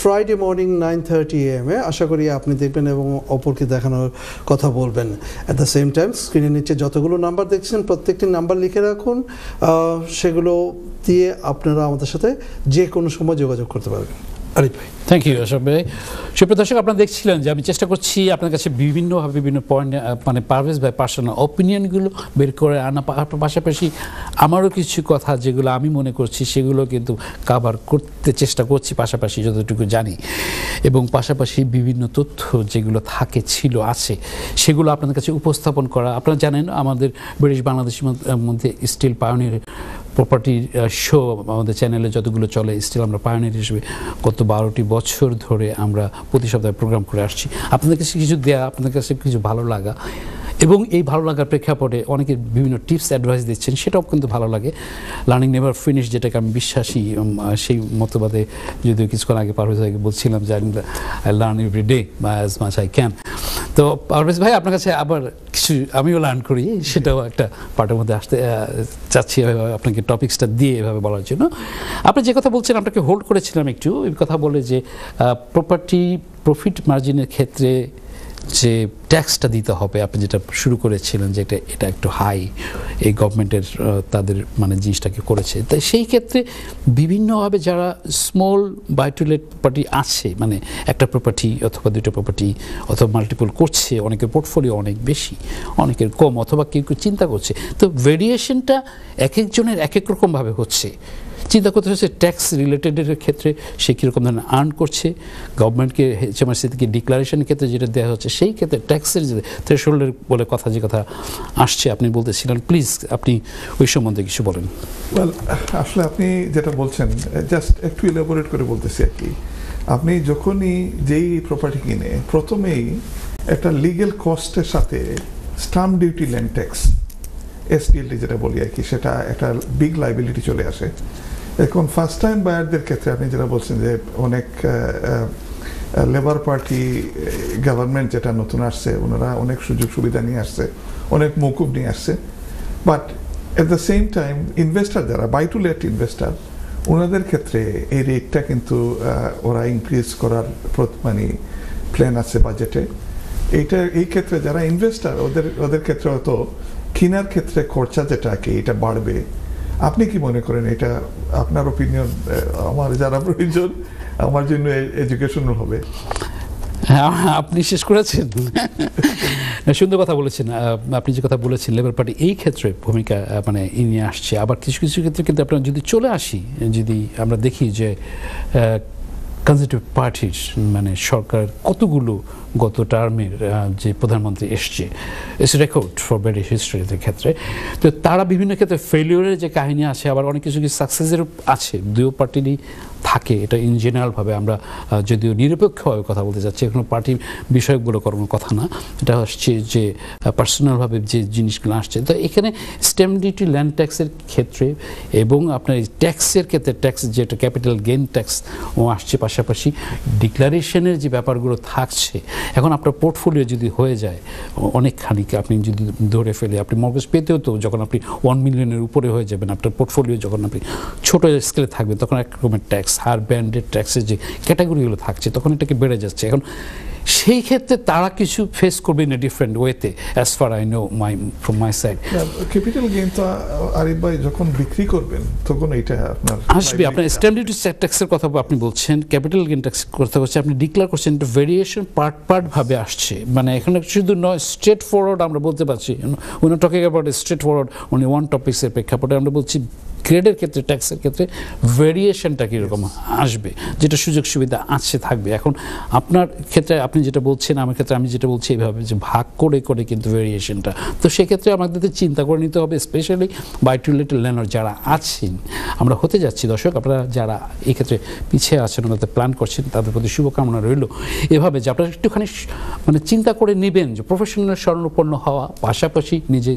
S1: ফ্রাইডে মর্নিং 9:30 AM আশা করি আপনি দেখবেন এবং অপরকে দেখানোর কথা বলবেন। অ্যাট দ্য সেম টাইম স্ক্রিনের নিচে যতগুলো নাম্বার দেখছেন প্রত্যেকটি নাম্বার লিখে রাখুন, সেগুলো দিয়ে আপনারা আমাদের সাথে যে কোনো সময় যোগাযোগ করতে পারবেন। আরিফ ভাই।
S2: থ্যাংক ইউ অশোক ভাই। সুপ্রিয় দর্শক, আপনারা দেখছিলেন যে আমি চেষ্টা করছি আপনার কাছে বিভিন্নভাবে বিভিন্ন পয়েন্ট মানে পারভেজ ভাই পার্সোনাল অপিনিয়নগুলো বের করে আনা, পাশাপাশি আমারও কিছু কথা যেগুলো আমি মনে করছি সেগুলো কিন্তু কাভার করতে চেষ্টা করছি, পাশাপাশি যতটুকু জানি, এবং পাশাপাশি বিভিন্ন তথ্য যেগুলো থাকে ছিল আছে সেগুলো আপনাদের কাছে উপস্থাপন করা। আপনারা জানেন আমাদের ব্রিটিশ বাংলাদেশের মধ্যে স্টিল পায়োনিয়ার প্রপার্টির শো আমাদের চ্যানেলে যতগুলো চলে, স্টিল আমরা পায়োনিয়ার হিসেবে গত 12টি বছর ধরে আমরা প্রতি সপ্তাহে প্রোগ্রাম করে আসছি। আপনাদের কাছে কিছু দেয়া, আপনাদের কাছে কিছু ভালো লাগা, এবং এই ভালো লাগার প্রেক্ষাপটে অনেকে বিভিন্ন টিপস অ্যাডভাইস দিচ্ছেন, সেটাও কিন্তু ভালো লাগে। লার্নিং নেভার ফিনিশ, যেটাকে আমি বিশ্বাসী, সেই মতবাদে যদিও কিছুক্ষণ আগে পারভেজ ভাইকে বলছিলাম যে আই লার্ন এভরি ডে বা অ্যাজ মাচ আই ক্যান। তো পারভেজ ভাই আপনার কাছে আবার কিছু আমিও লার্ন করি, সেটাও একটা পার্টের মধ্যে আসতে চাচ্ছি আপনাকে টপিক্সটা দিয়ে এভাবে বলার জন্য। আপনি যে কথা বলছেন, আপনাকে হোল্ড করেছিলাম একটু এই কথা বলে যে প্রপার্টি প্রফিট মার্জিনের ক্ষেত্রে যে ট্যাক্সটা দিতে হবে, আপনি যেটা শুরু করেছিলেন যে এটা একটু হাই, এই গভর্নমেন্টের তাদের মানে জিনিসটাকে করেছে। তাই সেই ক্ষেত্রে বিভিন্নভাবে যারা small buy to let property আছে, মানে একটা প্রপার্টি অথবা দুটো প্রপার্টি অথবা মাল্টিপল করছে, অনেকের পোর্টফোলিও অনেক বেশি, অনেকের কম, অথবা কেউ কেউ চিন্তা করছে, তো ভেরিয়েশনটা এক একজনের এক এক রকমভাবে হচ্ছে। চিন্তা করতে হচ্ছে ট্যাক্স রিলেটেডের ক্ষেত্রে সে কীরকম ধরনের আর্ন করছে, গভর্নমেন্টকে HMRC থেকে ডিক্লারেশনের ক্ষেত্রে যেটা দেওয়া হচ্ছে, সেই ক্ষেত্রে ট্যাক্সের যে থ্রেশহোল্ডের বলে কথা, যে কথা আসছে আপনি বলতেছিলেন, প্লিজ আপনি ওই সম্বন্ধে কিছু বলেন।
S3: ওয়েল, আসলে আপনি যেটা বলছেন জাস্ট একটু ইলাবোরেট করে বলতেছি আর কি। আপনি যখনই যেই প্রপার্টি কিনে প্রথমেই একটা লিগেল কস্টের সাথে stump duty, land tax, SDLT যেটা বলি আর কি, সেটা একটা বিগ লাইবিলিটি চলে আসে। এখন ফার্স্ট টাইম বায়ারদের ক্ষেত্রে আপনি যেটা বলছেন যে অনেক লেবার পার্টি গভর্নমেন্ট যেটা নতুন আসছে, ওনারা অনেক সুযোগ সুবিধা নিয়ে আসছে, অনেক মৌকুব নিয়ে আসছে, but at the same time investor যারা বাই টু লেট ইনভেস্টার, ওনাদের ক্ষেত্রে এই রেটটা কিন্তু ওরা ইনক্রিজ করার মানে প্ল্যান আছে বাজেটে। এই ক্ষেত্রে যারা ইনভেস্টার ওদের ক্ষেত্রে হয়তো কেনার ক্ষেত্রে খরচা যেটা কি এটা বাড়বে। আপনি কি মনে করেন এটা? আপনার ওপিনিয়ন আমার যারা প্রয়োজন আমার জন্য এডুকেশনাল হবে।
S2: হ্যাঁ, আপনি শেষ করেছেন, সুন্দর কথা বলেছেন। আপনি যে কথা বলেছেন লেবার পার্টি এই ক্ষেত্রে ভূমিকা মানে নিয়ে আসছে, আবার কিছু কিছু ক্ষেত্রে কিন্তু আপনার যদি চলে আসি, যদি আমরা দেখি যে কনজারভেটিভ পার্টির মানে সরকার কতগুলো গত টার্মের যে প্রধানমন্ত্রী এসছে, ইটস রেকর্ড ফর ব্রিটিশ হিস্ট্রির ক্ষেত্রে, তো তারা বিভিন্ন ক্ষেত্রে ফেলিওরের যে কাহিনী আছে, আবার অনেক কিছু কিছু সাকসেসের আছে, দুই পার্টিরই থাকে। এটা ইন জেনারেলভাবে আমরা যদিও নিরপেক্ষভাবে কথা বলতে চাচ্ছি, কোনো পার্টির বিষয়গুলো করার কথা না, এটা আসছে যে পার্সোনালভাবে যে জিনিসগুলো আসছে। তো এখানে স্ট্যাম্প ডিউটি, ল্যান্ড ট্যাক্সের ক্ষেত্রে এবং আপনার ট্যাক্সের ক্ষেত্রে ট্যাক্স যেটা ক্যাপিটাল গেইন ট্যাক্স ও আসছে, পাশাপাশি ডিক্লারেশনের যে ব্যাপারগুলো থাকছে। এখন আপনার পোর্টফোলিও যদি হয়ে যায় অনেকখানি, আপনি যদি ধরে ফেলে আপনি মর্গেজ পেতেও তো যখন আপনি 1 মিলিয়নের উপরে হয়ে যাবেন, আপনার পোর্টফোলিও যখন আপনি ছোটো স্কেলে থাকবেন, তখন এক রকমের ট্যাক্স, হার ব্যান্ডেড ট্যাক্সের যে ক্যাটাগরিগুলো থাকছে তখন এটাকে বেড়ে যাচ্ছে। এখন সেই ক্ষেত্রে তারা কিছু ফেস করবে ইন এ ডিফারেন্ট ওয়েতে, as far I know from my side.
S3: Capital gain তো আরিফ ভাই যখন বিক্রি করবেন তখন এটা আপনার
S2: আসবে। আপনার স্ট্যাম্প ডিউটি ট্যাক্সের কথা আপনি বলছেন, ক্যাপিটাল গেইন ট্যাক্সের কথা বলছেন, আপনি ডিক্লেয়ার করছেন, এটা ভেরিয়েশন পার্ট ভাবে আসছে। মানে এখানে শুধু নয়, স্ট্রেট ফরওয়ার্ড আমরা বলতে পারছি, we not talking about straight forward only one টপিক্সের প্রেক্ষাপটে আমরা বলছি গ্রেডের ক্ষেত্রে, ট্যাক্সের ক্ষেত্রে ভেরিয়েশনটা কীরকম আসবে, যেটা সুযোগ সুবিধা আছে থাকবে। এখন আপনার ক্ষেত্রে আপনি যেটা বলছেন, আমার ক্ষেত্রে আমি যেটা বলছি, এইভাবে যে ভাগ করে করে কিন্তু ভেরিয়েশনটা, তো সেক্ষেত্রে আমাদের চিন্তা করে নিতে হবে, specially buy to let landlord যারা আছেন, আমরা হতে যাচ্ছি। দর্শক, আপনারা যারা এই ক্ষেত্রে পিছিয়ে আছেন, ওনাদের প্ল্যান করছেন, তাদের প্রতি শুভকামনা রইল এভাবে যে আপনারা একটুখানি মানে চিন্তা করে নেবেন যে প্রফেশনাল স্বর্ণপন্ন হওয়া, পাশাপাশি নিজে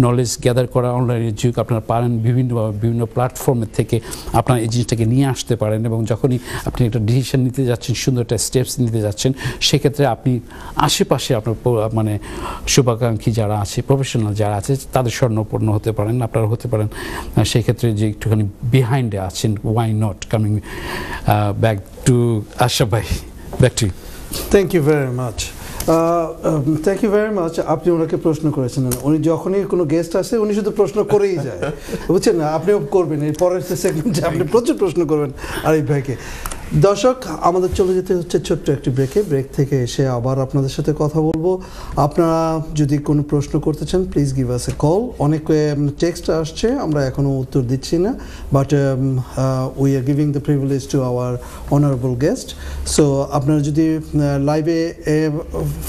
S2: নলেজ গ্যাদার করা, অনলাইনের যুগ, আপনারা পারেন বিভিন্ন প্ল্যাটফর্মের থেকে আপনার এই জিনিসটাকে নিয়ে আসতে পারেন, এবং যখনই আপনি একটা ডিসিশন নিতে যাচ্ছেন, সুন্দর একটা স্টেপস নিতে যাচ্ছেন, সেক্ষেত্রে আপনি আশেপাশে আপনার মানে শুভাকাঙ্ক্ষী যারা আছে, প্রফেশনাল যারা আছে, তাদের স্বর্ণপন্ন হতে পারেন, আপনারা হতে পারেন। সেই ক্ষেত্রে যে একটুখানি বিহাইন্ডে আছেন, why not coming back to Ashraf ভাই, back to.
S1: Thank you very much. Thank you very much. আপনি ওনাকে প্রশ্ন করেছেন, উনি যখনই কোনো গেস্ট আসে উনি শুধু প্রশ্ন করেই যায়, বুঝছেন না? আপনিও করবেন, এই পরের সেগমেন্টে আপনি প্রচুর প্রশ্ন করবেন আরিফ ভাইকে। দর্শক, আমাদের চলে যেতে হচ্ছে ছোট্ট একটি ব্রেকে। ব্রেক থেকে এসে আবার আপনাদের সাথে কথা বলবো। আপনারা যদি কোনো প্রশ্ন করতে চান, please give us a call. অনেক টেক্সট আসছে, আমরা এখনও উত্তর দিচ্ছি না, but we are giving the privilege to our honourable guest. So আপনারা যদি লাইভে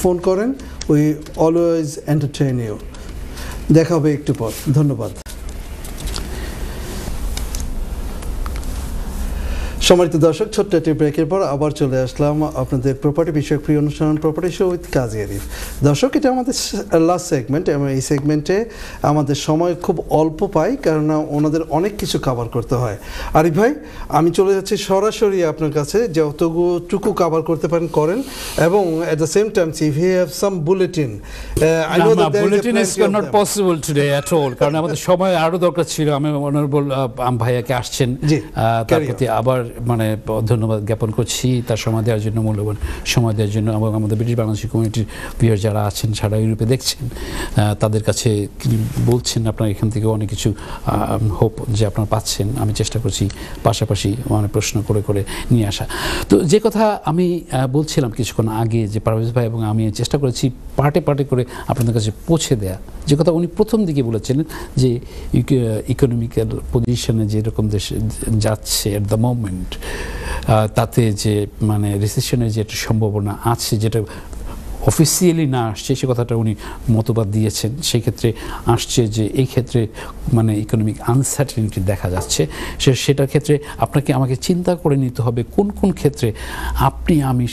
S1: ফোন করেন, উই অলওয়েজ এন্টারটেইন ইউ। দেখা হবে একটু পর। ধন্যবাদ। সম্মানিত দর্শক, ছোট্ট একটি ব্রেকের পর আবার চলে আসলাম আপনাদের প্রপার্টি বিষয়ক প্রিয় অনুষ্ঠান property show with Kazi Arif. দর্শক, এটা আমাদের লাস্ট সেগমেন্ট এবং এই সেগমেন্টে আমাদের সময় খুব অল্প পাই, কারণ ওনাদের অনেক কিছু কভার করতে হয়। আরিফ ভাই, আমি চলে যাচ্ছি সরাসরি আপনার কাছে, যতটুকু কভার করতে পারেন করেন, এবং at the same time if you have some bulletin.
S2: Bulletin is not possible today at all, কারণ আমাদের সময় আরো দরকার ছিল। আমি অনারেবল ভাইয়াকে আসছেন, তার প্রতি আবার মানে ধন্যবাদ জ্ঞাপন করছি তার সময় দেওয়ার জন্য, মূল্যবান সময় দেওয়ার জন্য। এবং আমাদের ব্রিটিশ বাংলাদেশি কমিউনিটির ভিউয়ার যারা আছেন, সারা ইউরোপে দেখছেন, তাদের কাছে বলছেন আপনারা এখান থেকে অনেক কিছু হোপ যে আপনারা পাচ্ছেন। আমি চেষ্টা করছি পাশাপাশি মানে প্রশ্ন করে করে নিয়ে আসা। তো যে কথা আমি বলছিলাম কিছুক্ষণ আগে, যে পারভেজ ভাই এবং আমি চেষ্টা করেছি পার্টে পার্টে করে আপনাদের কাছে পৌঁছে দেয়া, যে কথা উনি প্রথম দিকে বলেছিলেন যে ইকোনমিক্যাল পজিশনে যেরকম দেশ যাচ্ছে এট দ্য মোমেন্ট, তাতে যে মানে রিসেশনের যে একটা সম্ভাবনা আছে, যেটা অফিসিয়ালি না আসছে, সে কথাটা উনি মতবাদ দিয়েছেন। সেই ক্ষেত্রে আসছে যে এই ক্ষেত্রে মানে ইকোনমিক আনসার্টেনিটি দেখা যাচ্ছে। সেটার ক্ষেত্রে আপনাকে আমাকে চিন্তা করে নিতে হবে কোন কোন ক্ষেত্রে আপনি আমি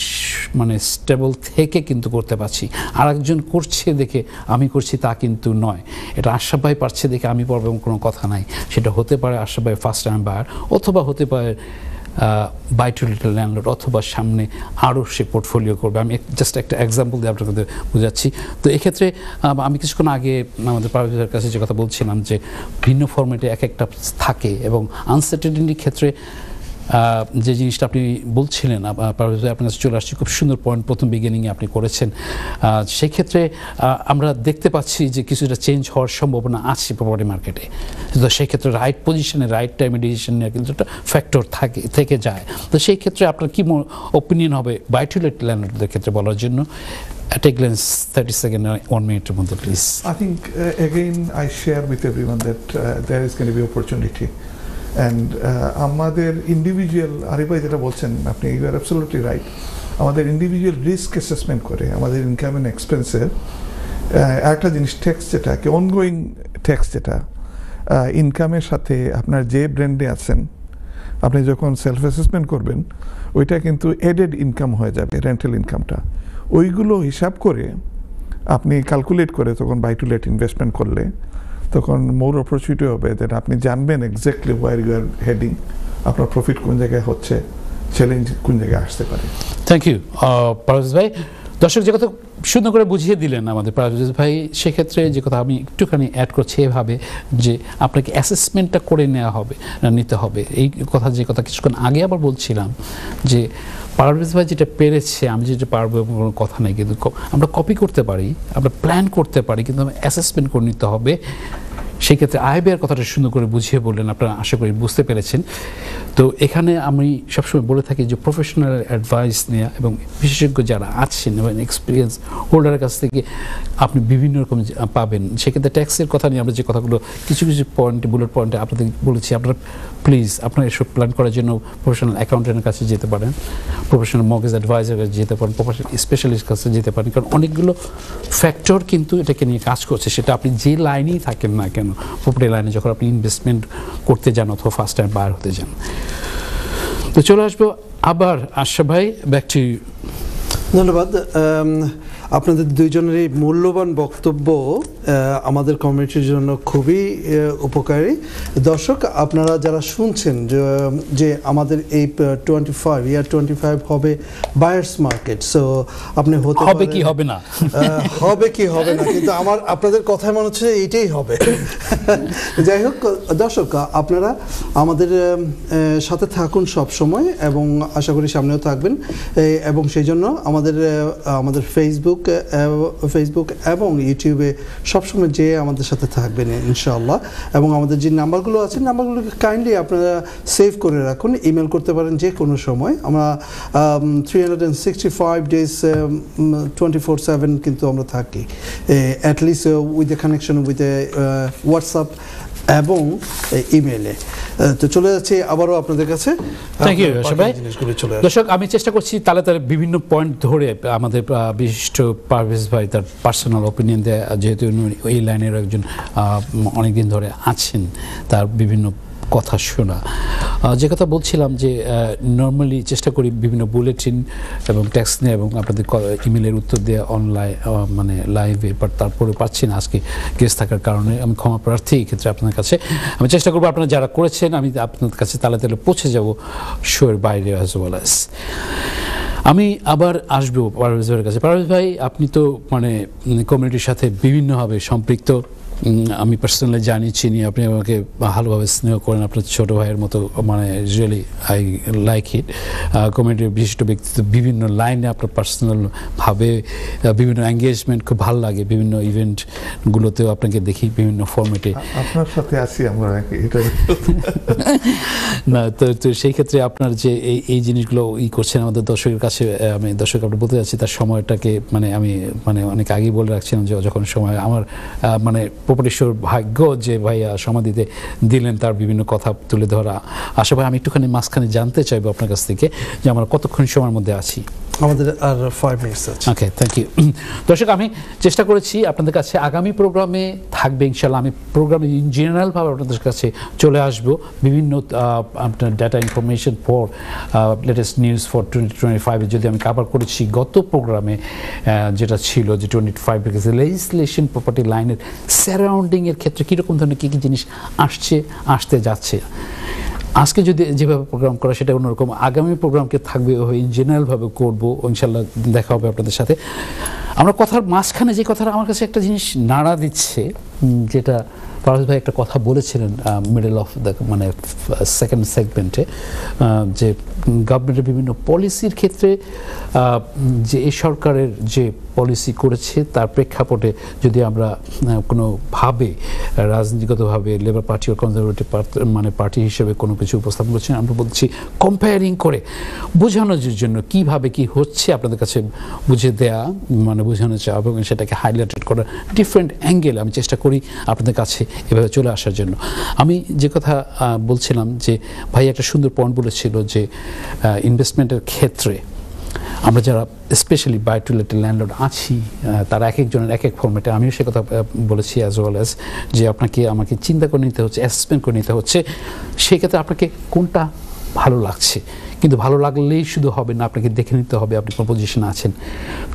S2: মানে স্টেবল থেকে কিন্তু করতে পারছি, আর একজন করছে দেখে আমি করছি তা কিন্তু নয়। এটা আশরাফ ভাই পারছে দেখে আমি পারবো কোনো কথা নাই। সেটা হতে পারে আশরাফ ভাই ফার্স্ট টাইম বায়ার, অথবা হতে পারে বাই টু লিটল ল্যান্ডলর্ড, অথবা সামনে আরও সে পোর্টফোলিও করবে। আমি জাস্ট একটা এক্সাম্পল দিয়ে আপনাদের বোঝাচ্ছি। তো এক্ষেত্রে আমি কিছুক্ষণ আগে আমাদের পারভেজের কাছে যে কথা বলছিলাম, যে ভিন্ন ফরম্যাটে এক একটা থাকে, এবং আনসার্টেনিটির ক্ষেত্রে যে জিনিসটা আপনি বলছিলেন, পারভেজ ভাই আপনার কাছে চলে আসছি, খুব সুন্দর পয়েন্ট প্রথম বিগিনিংয়ে আপনি করেছেন। সেই ক্ষেত্রে আমরা দেখতে পাচ্ছি যে কিছুটা চেঞ্জ হওয়ার সম্ভাবনা আছে প্রপার্টি মার্কেটে। তো সেই ক্ষেত্রে রাইট পজিশনে রাইট টাইমে ডিসিশন নেওয়ার কিন্তু একটা ফ্যাক্টর থেকে যায়। তো সেই ক্ষেত্রে আপনার কি ওপিনিয়ন হবে বাই টু লেট ল্যান্ডলর্ডদের ক্ষেত্রে বলার জন্য? At a glance, 30 seconds, 1 minute, please.
S3: I think again I share with everyone that there is going to be opportunity. And আমাদের ইন্ডিভিজুয়াল, আরিফ ভাই যেটা বলছেন আপনি, ইউ আর অ্যাবসলিউটলি রাইট। আমাদের ইন্ডিভিজুয়াল রিস্ক অ্যাসেসমেন্ট করে আমাদের ইনকাম অ্যান্ড এক্সপেন্সের একটা জিনিস ট্যাক্স, যেটা কি অনগোয়িং ট্যাক্স, যেটা ইনকামের সাথে আপনার যে ব্র্যান্ডে আছেন, আপনি যখন সেলফ অ্যাসেসমেন্ট করবেন, ওইটা কিন্তু এডেড ইনকাম হয়ে যাবে, রেন্টাল ইনকামটা। ওইগুলো হিসাব করে আপনি ক্যালকুলেট করে তখন বাই টু লেট ইনভেস্টমেন্ট করলে তখন মোর অপরচুনিটি হবে, যেটা আপনি জানবেন exactly where you are heading, আপনার প্রফিট কোন জায়গায় হচ্ছে, চ্যালেঞ্জ কোন জায়গায় আসতে পারে।
S2: থ্যাংক ইউ পারভেজ ভাই। দর্শক যে কথা সুন্দর করে বুঝিয়ে দিলেন আমাদের পারভেজ ভাই, সেক্ষেত্রে যে কথা আমি একটুখানি অ্যাড করছি এভাবে, যে আপনাকে অ্যাসেসমেন্টটা করে নিতে হবে। এই কথা যে কথা কিছুক্ষণ আগে আবার বলছিলাম, যে পারভেজ ভাই যেটা পেরেছে, আমি যেটা পারবো কোনো কথা নেই, কিন্তু আমরা কপি করতে পারি, আমরা প্ল্যান করতে পারি, কিন্তু অ্যাসেসমেন্ট করে নিতে হবে। সেক্ষেত্রে আয় ব্যয়ের কথাটা সুন্দর করে বুঝিয়ে বললেন, আপনারা আশা করি বুঝতে পেরেছেন। তো এখানে আমি সবসময় বলে থাকি যে প্রফেশনাল অ্যাডভাইস নেওয়া এবং বিশেষজ্ঞ যারা আছেন এবং এক্সপিরিয়েন্স হোল্ডারের কাছ থেকে আপনি বিভিন্ন রকম পাবেন। সেক্ষেত্রে ট্যাক্সের কথা নিয়ে আমরা যে কথাগুলো কিছু কিছু পয়েন্টে, বুলেট পয়েন্টে আপনাদের বলেছি, আপনারা প্লিজ আপনারা এসব প্ল্যান করার জন্য প্রফেশনাল অ্যাকাউন্টেন্টের কাছে যেতে পারেন, প্রফেশনাল মর্গেজ অ্যাডভাইজারের কাছে যেতে পারেন, প্রফেশনাল স্পেশালিস্ট কাছে যেতে পারেন, কারণ অনেকগুলো ফ্যাক্টর কিন্তু এটাকে নিয়ে কাজ করছে। সেটা আপনি যে লাইনেই থাকেন না কেন, প্রপার্টি লাইনে যখন আপনি ইনভেস্টমেন্ট করতে যান অথবা ফার্স্ট টাইম বায়ার হতে যান। তো চলে আসবো আবার আশরাফ ভাই, ব্যাক টু ইউ।
S1: ধন্যবাদ। আপনাদের দুইজনেরই মূল্যবান বক্তব্য আমাদের কমিউনিটির জন্য খুবই উপকারী। দর্শক, আপনারা যারা শুনছেন যে আমাদের এই 25 হবে বায়ার্স মার্কেট, সো আপনি
S2: হবে কি হবে না,
S1: হবে কি হবে না, কিন্তু আমার আপনাদের কথায় মনে হচ্ছে এইটাই হবে। যাই হোক দর্শক, আপনারা আমাদের সাথে থাকুন সব সময়, এবং আশা করি সামনেও থাকবেন, এবং সেই জন্য আমাদের ফেসবুক ফেসবুক এবং ইউটিউবে সবসময় যে আমাদের সাথে থাকবেন ইনশাআল্লাহ। এবং আমাদের যে নাম্বারগুলো আছে নাম্বারগুলোকে কাইন্ডলি আপনারা সেভ করে রাখুন, ইমেল করতে পারেন যে কোনো সময়। আমরা 365 days 24/7 কিন্তু আমরা থাকি, at least with the connection with WhatsApp এবং ইমেলে। তো চলে যাচ্ছি আবারও আপনাদের কাছে।
S2: থ্যাংক ইউ ভাই। দর্শক, আমি চেষ্টা করছি তালে তালে বিভিন্ন পয়েন্ট ধরে আমাদের বিশিষ্ট পারভেজ ভাই তার পার্সোনাল ওপিনিয়ন দেয়, যেহেতু এই লাইনের একজন অনেকদিন ধরে আছেন, তার বিভিন্ন কথা শোনা। যে কথা বলছিলাম যে নর্মালি চেষ্টা করি বিভিন্ন বুলেটিন এবং টেক্সট নিয়ে এবং আপনাদের ইমেলের উত্তর দেওয়া অনলাইন মানে লাইভে, বাট তারপরে পাচ্ছি না আজকে গেস্ট থাকার কারণে। আমি ক্ষমা প্রার্থী এই ক্ষেত্রে আপনার কাছে। আমি চেষ্টা করবো আপনারা যারা করেছেন আমি আপনাদের কাছে তালে তালে পৌঁছে যাব শোয়ের বাইরে অ্যাজ ওয়েল অ্যাজ। আমি আবার আসবো পারভেজ ভাইয়ের কাছে। পারভেজ ভাই, আপনি তো মানে কমিউনিটির সাথে বিভিন্নভাবে সম্পৃক্ত, আমি পার্সোনালি জানি, চিনি, আপনি আমাকে ভালোভাবে স্নেহ করেন আপনার ছোটো ভাইয়ের মতো, মানে রিয়েলি আই লাইক ইট। কমিউনিটির বিশিষ্ট ব্যক্তিত্ব বিভিন্ন লাইনে আপনার পার্সোনালভাবে বিভিন্ন এঙ্গেজমেন্ট খুব ভালো লাগে, বিভিন্ন ইভেন্টগুলোতেও আপনাকে দেখি বিভিন্ন ফর্মেটে।
S3: আপনার সাথে আছি আমরা এটা
S2: না তো সেই ক্ষেত্রে আপনার যে এই জিনিসগুলো করছেন আমাদের দর্শকের কাছে, আমি দর্শক আপনি বলতে যাচ্ছি তার সময়টাকে মানে আমি মানে অনেক আগেই বলে রাখছিলাম যে যখন সময় আমার মানে প্রপটেশ্বর ভাগ্য যে ভাইয়া সময় দিলেন তার বিভিন্ন কথা তুলে ধরা। আশা করি আমি একটুখানি মাঝখানে জানতে চাইবো আপনার কাছ থেকে যে আমরা কতক্ষণ সময়ের মধ্যে আছি।
S1: আমাদের আর 5 মিনিটস আছে।
S2: ওকে, থ্যাংক ইউ। দর্শক, আমি চেষ্টা করেছি আপনাদের কাছে আগামী প্রোগ্রামে থাকবে ইনশাল্লাহ, আমি প্রোগ্রামে ইন জেনারেলভাবে আপনাদের কাছে চলে আসবো বিভিন্ন আপনার data information for latest news for 2025 যদি আমি কভার করেছি গত প্রোগ্রামে যেটা ছিল যে 25 লেজিসলেশন প্রপার্টি লাইনের সারাউন্ডিংয়ের ক্ষেত্রে কীরকম ধরনের কী কী জিনিস আসতে যাচ্ছে। আজকে যদি যেভাবে প্রোগ্রাম করা সেটা অন্যরকম, আগামী প্রোগ্রামকে থাকবে ইন জেনারেলভাবে করবো ইনশাল্লাহ, দেখা হবে আপনাদের সাথে। আমরা কথার মাঝখানে যে কথাটা আমার কাছে একটা জিনিস নাড়া দিচ্ছে, যেটা পারভেজ ভাই একটা কথা বলেছিলেন মিডল অফ দ্য মানে সেকেন্ড সেগমেন্টে, যে গভর্নমেন্টের বিভিন্ন পলিসির ক্ষেত্রে যে এই সরকারের যে পলিসি করেছে তার প্রেক্ষাপটে যদি আমরা কোনোভাবে রাজনীতিগতভাবে লেবার পার্টি ও কনজারভেটিভ মানে পার্টি হিসেবে কোনো কিছু উপস্থাপন করছি, আমরা বলছি কম্পেয়ারিং করে বোঝানোর জন্য কীভাবে কি হচ্ছে আপনাদের কাছে বুঝে দেয়া, মানে বোঝানো চাওয়া এবং সেটাকে হাইলাইটেড করার ডিফারেন্ট অ্যাঙ্গেল আমি চেষ্টা করি আপনাদের কাছে এভাবে চলে আসার জন্য। আমি যে কথা বলছিলাম যে ভাই একটা সুন্দর পয়েন্ট বলেছিল যে ইনভেস্টমেন্টের ক্ষেত্রে আমরা যারা specially buy to let landlord আছি তারা এক একজনের এক এক ফর্মেটে, আমিও সে কথা বলেছি অ্যাজ ওয়েল অ্যাজ যে আমাকে চিন্তা করে নিতে হচ্ছে, অ্যাসেসমেন্ট করে নিতে হচ্ছে সেক্ষেত্রে আপনাকে কোনটা ভালো লাগছে। কিন্তু ভালো লাগলেই শুধু হবে না, আপনাকে দেখে নিতে হবে আপনি কোন পজিশনে আছেন।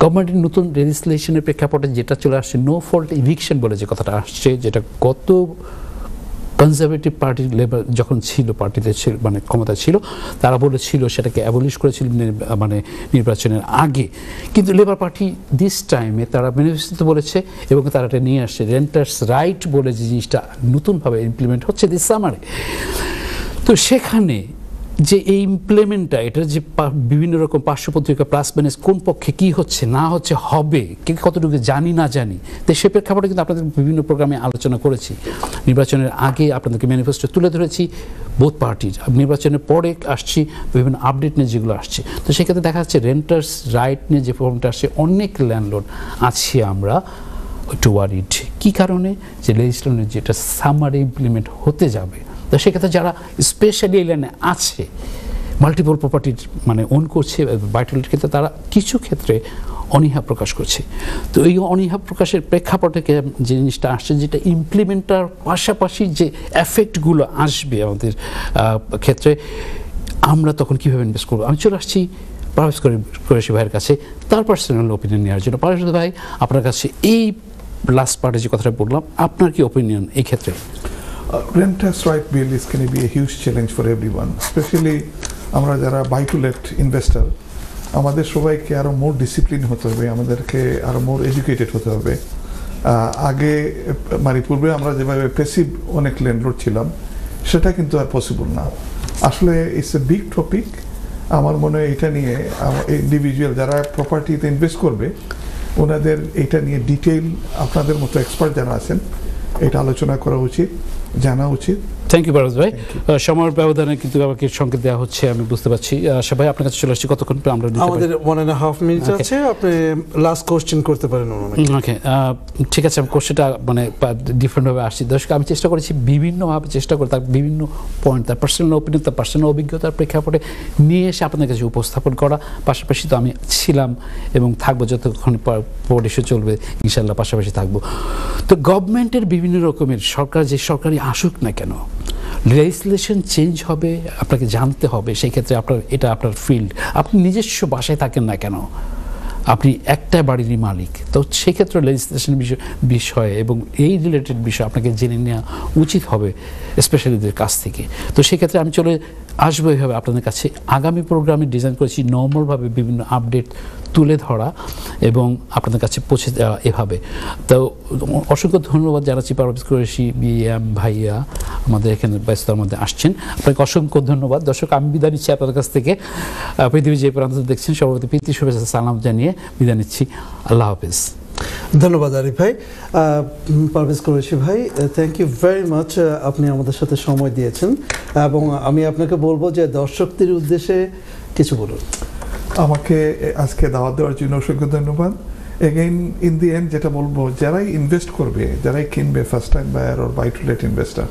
S2: গভর্নমেন্টের নতুন লেজিসলেশনের প্রেক্ষাপটে যেটা চলে আসছে নো ফল্ট ইভিকশন বলে যে কথাটা আসছে, যেটা গত কনজারভেটিভ পার্টি লেবার যখন ছিল পার্টিতে ছিল মানে ক্ষমতা ছিল তারা বলেছিল সেটাকে অ্যাবলিশ করেছিল মানে নির্বাচনের আগে, কিন্তু লেবার পার্টি দিস টাইমে তারা ম্যানিফেস্টোতে বলেছে এবং তারা এটা নিয়ে আসছে রেন্টার্স রাইট বলে যে জিনিসটা নতুনভাবে ইমপ্লিমেন্ট হচ্ছে দিস সামারে। তো সেখানে যে এই ইমপ্লিমেন্টটা এটার যে বিভিন্ন রকম পার্শ্বপত্রিকা প্লাস মাইনাস কোন পক্ষে কি হচ্ছে না হচ্ছে হবে কে কতটুকু জানি না জানি, তো সে প্রেক্ষাপটে কিন্তু আপনাদের বিভিন্ন প্রোগ্রামে আলোচনা করেছি। নির্বাচনের আগে আপনাদেরকে ম্যানিফেস্টো তুলে ধরেছি বোথ পার্টির, নির্বাচনের পরে আসছি বিভিন্ন আপডেট নিয়ে যেগুলো আসছে। তো সেক্ষেত্রে দেখা যাচ্ছে রেন্টার্স রাইট নিয়ে যে প্রবলেমটা আসছে অনেক ল্যান্ডলর্ড আছি আমরা একটু ওয়ারিড। কী কারণে? যে লেজিসলেশনের যেটা সামারে ইমপ্লিমেন্ট হতে যাবে, তো সেক্ষেত্রে যারা স্পেশালি এই লাইনে আছে মাল্টিপল প্রপার্টির মানে ওন করছে বাইটলের ক্ষেত্রে তারা কিছু ক্ষেত্রে অনীহা প্রকাশ করছে। তো এই অনীহা প্রকাশের প্রেক্ষাপটে যে জিনিসটা আসছে যেটা ইমপ্লিমেন্টার পাশাপাশি যে এফেক্টগুলো আসবে আমাদের ক্ষেত্রে আমরা তখন কীভাবে ইনভেস্ট করবো। আমি চলে আসছি পারভেজ কুরেশি ভাইয়ের কাছে তার পার্সোনাল ওপিনিয়ন নেওয়ার জন্য। পারভেজ ভাই, আপনার কাছে এই লাস্ট পার্টে যে কথাটা বললাম আপনার কি ওপিনিয়ন এই ক্ষেত্রে?
S3: Renters' right bill is going to be a huge challenge for everyone, especially আমরা যারা বাই টু লেট ইনভেস্টার, আমাদের সবাইকে আরও মোর ডিসিপ্লিন হতে হবে, আমাদেরকে আরও মোর এডুকেটেড হতে হবে। আগে মানে পূর্বে আমরা যেভাবে প্যাসিভ অনেক ল্যান্ডলর্ড ছিলাম সেটা কিন্তু আর পসিবল না। আসলে ইটস এ বিগ টপিক। আমার মনে হয় এটা নিয়ে ইন্ডিভিজুয়াল যারা প্রপার্টিতে ইনভেস্ট করবে ওনাদের এটা নিয়ে ডিটেইল আপনাদের মতো এক্সপার্ট যারা আছেন এটা আলোচনা করা উচিত, জানা উচিত।
S2: থ্যাংক ইউ পারভেজ ভাই। সময়ের ব্যবধানে কিন্তু আমাকে সংকেত দেওয়া হচ্ছে, আমি বুঝতে পারছি। আশা ভাই আপনার কাছে চলে আসছি, কতক্ষণ আমরা দিতে পারি?
S1: আমাদের 1.5 মিনিট আছে, আপনি লাস্ট কোশ্চেন করতে পারেন ওনাকে।
S2: ওকে, ঠিক আছে, আমি কোশ্চেনটা মানে ডিফারেন্টভাবে আসছি। দর্শক, আমি চেষ্টা করেছি বিভিন্নভাবে চেষ্টা করে তার বিভিন্ন পয়েন্ট, তার পার্সোনাল ওপিনিয়ন, তার পার্সোনাল অভিজ্ঞতার প্রেক্ষাপটে নিয়ে এসে আপনাদের কাছে উপস্থাপন করা। পাশাপাশি তো আমি ছিলাম এবং থাকবো যতক্ষণ পরিষে চলবে, ইনশাল্লাহ পাশাপাশি থাকবো। তো গভর্নমেন্টের বিভিন্ন রকমের যে সরকারি আসুক না কেন, লেজিসলেশন চেঞ্জ হবে, আপনাকে জানতে হবে। সেই ক্ষেত্রে এটা আপনার ফিল্ড, আপনি নিজস্ব বাসায় থাকেন না কেন, আপনি একটা বাড়িরই মালিক, তো সেক্ষেত্রে লেজিসলেশন বিষয় এবং এই রিলেটেড বিষয় আপনাকে জেনে নেওয়া উচিত হবে স্পেশালিদের কাছ থেকে। তো সেক্ষেত্রে আমি চলে আসবো এইভাবে আপনাদের কাছে। আগামী প্রোগ্রামে ডিজাইন করেছি নর্মালভাবে বিভিন্ন আপডেট তুলে ধরা এবং আপনাদের কাছে পৌঁছে দেওয়া এভাবে। তো অসংখ্য ধন্যবাদ জানাচ্ছি পারভেজ কুরেশি বিএম ভাইয়া আমাদের এখানে ব্যস্ততার মধ্যে আসছেন, আপনাকে অসংখ্য ধন্যবাদ। দর্শক, আমি বিদায় নিচ্ছি আপনাদের কাছ থেকে। পৃথিবী যে প্রান্ত দেখছেন সর্বপ্রতি প্রীতি শুভেচ্ছা সালাম জানিয়ে বিদায় নিচ্ছি। আল্লাহ হাফেজ।
S1: ধন্যবাদ আরিফ ভাই। পারভেজ কুরেশি ভাই, থ্যাংক ইউ ভেরি মাচ, আপনি আমাদের সাথে সময় দিয়েছেন এবং আমি আপনাকে বলবো যে দর্শকদের উদ্দেশ্যে কিছু বলুন।
S3: আমাকে আজকে দাওয়াত দেওয়ার জন্য অসংখ্য ধন্যবাদ। এগেইন ইন দি এন্ড যেটা বলবো, যারাই ইনভেস্ট করবে, যারাই কিনবে, first time buyer or buy to let investor,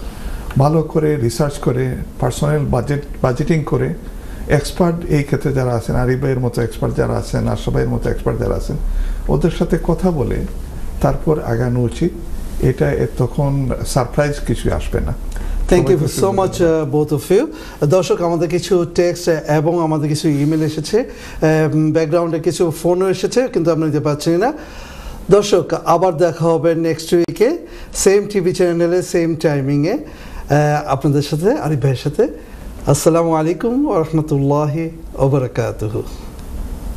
S3: ভালো করে রিসার্চ করে, পার্সোনাল বাজেটিং করে, এক্সপার্ট এই ক্ষেত্রে যারা আছেন, আরিফ ভাইয়ের মতো এক্সপার্ট যারা আছেন, আশরাফ ভাইয়ের মতো এক্সপার্ট যারা আছেন, ওদের সাথে কথা বলে তারপর আগানো উচিত। এটা তখন সারপ্রাইজ কিছু আসবে না।
S1: Thank you so much both of you. দর্শক, আমাদের কিছু টেক্সট এবং আমাদের কিছু ইমেল এসেছে, ব্যাকগ্রাউন্ডে কিছু ফোনও এসেছে, কিন্তু আমরা নিতে পারছি না। দর্শক, আবার দেখা হবে নেক্সট উইকে সেম টিভি চ্যানেলে, সেম টাইমিংয়ে আপনাদের সাথে, আরিফ ভাইয়ের সাথে। আসসালামু আলাইকুম ওয়া রাহমাতুল্লাহি ওয়া বারাকাতুহু।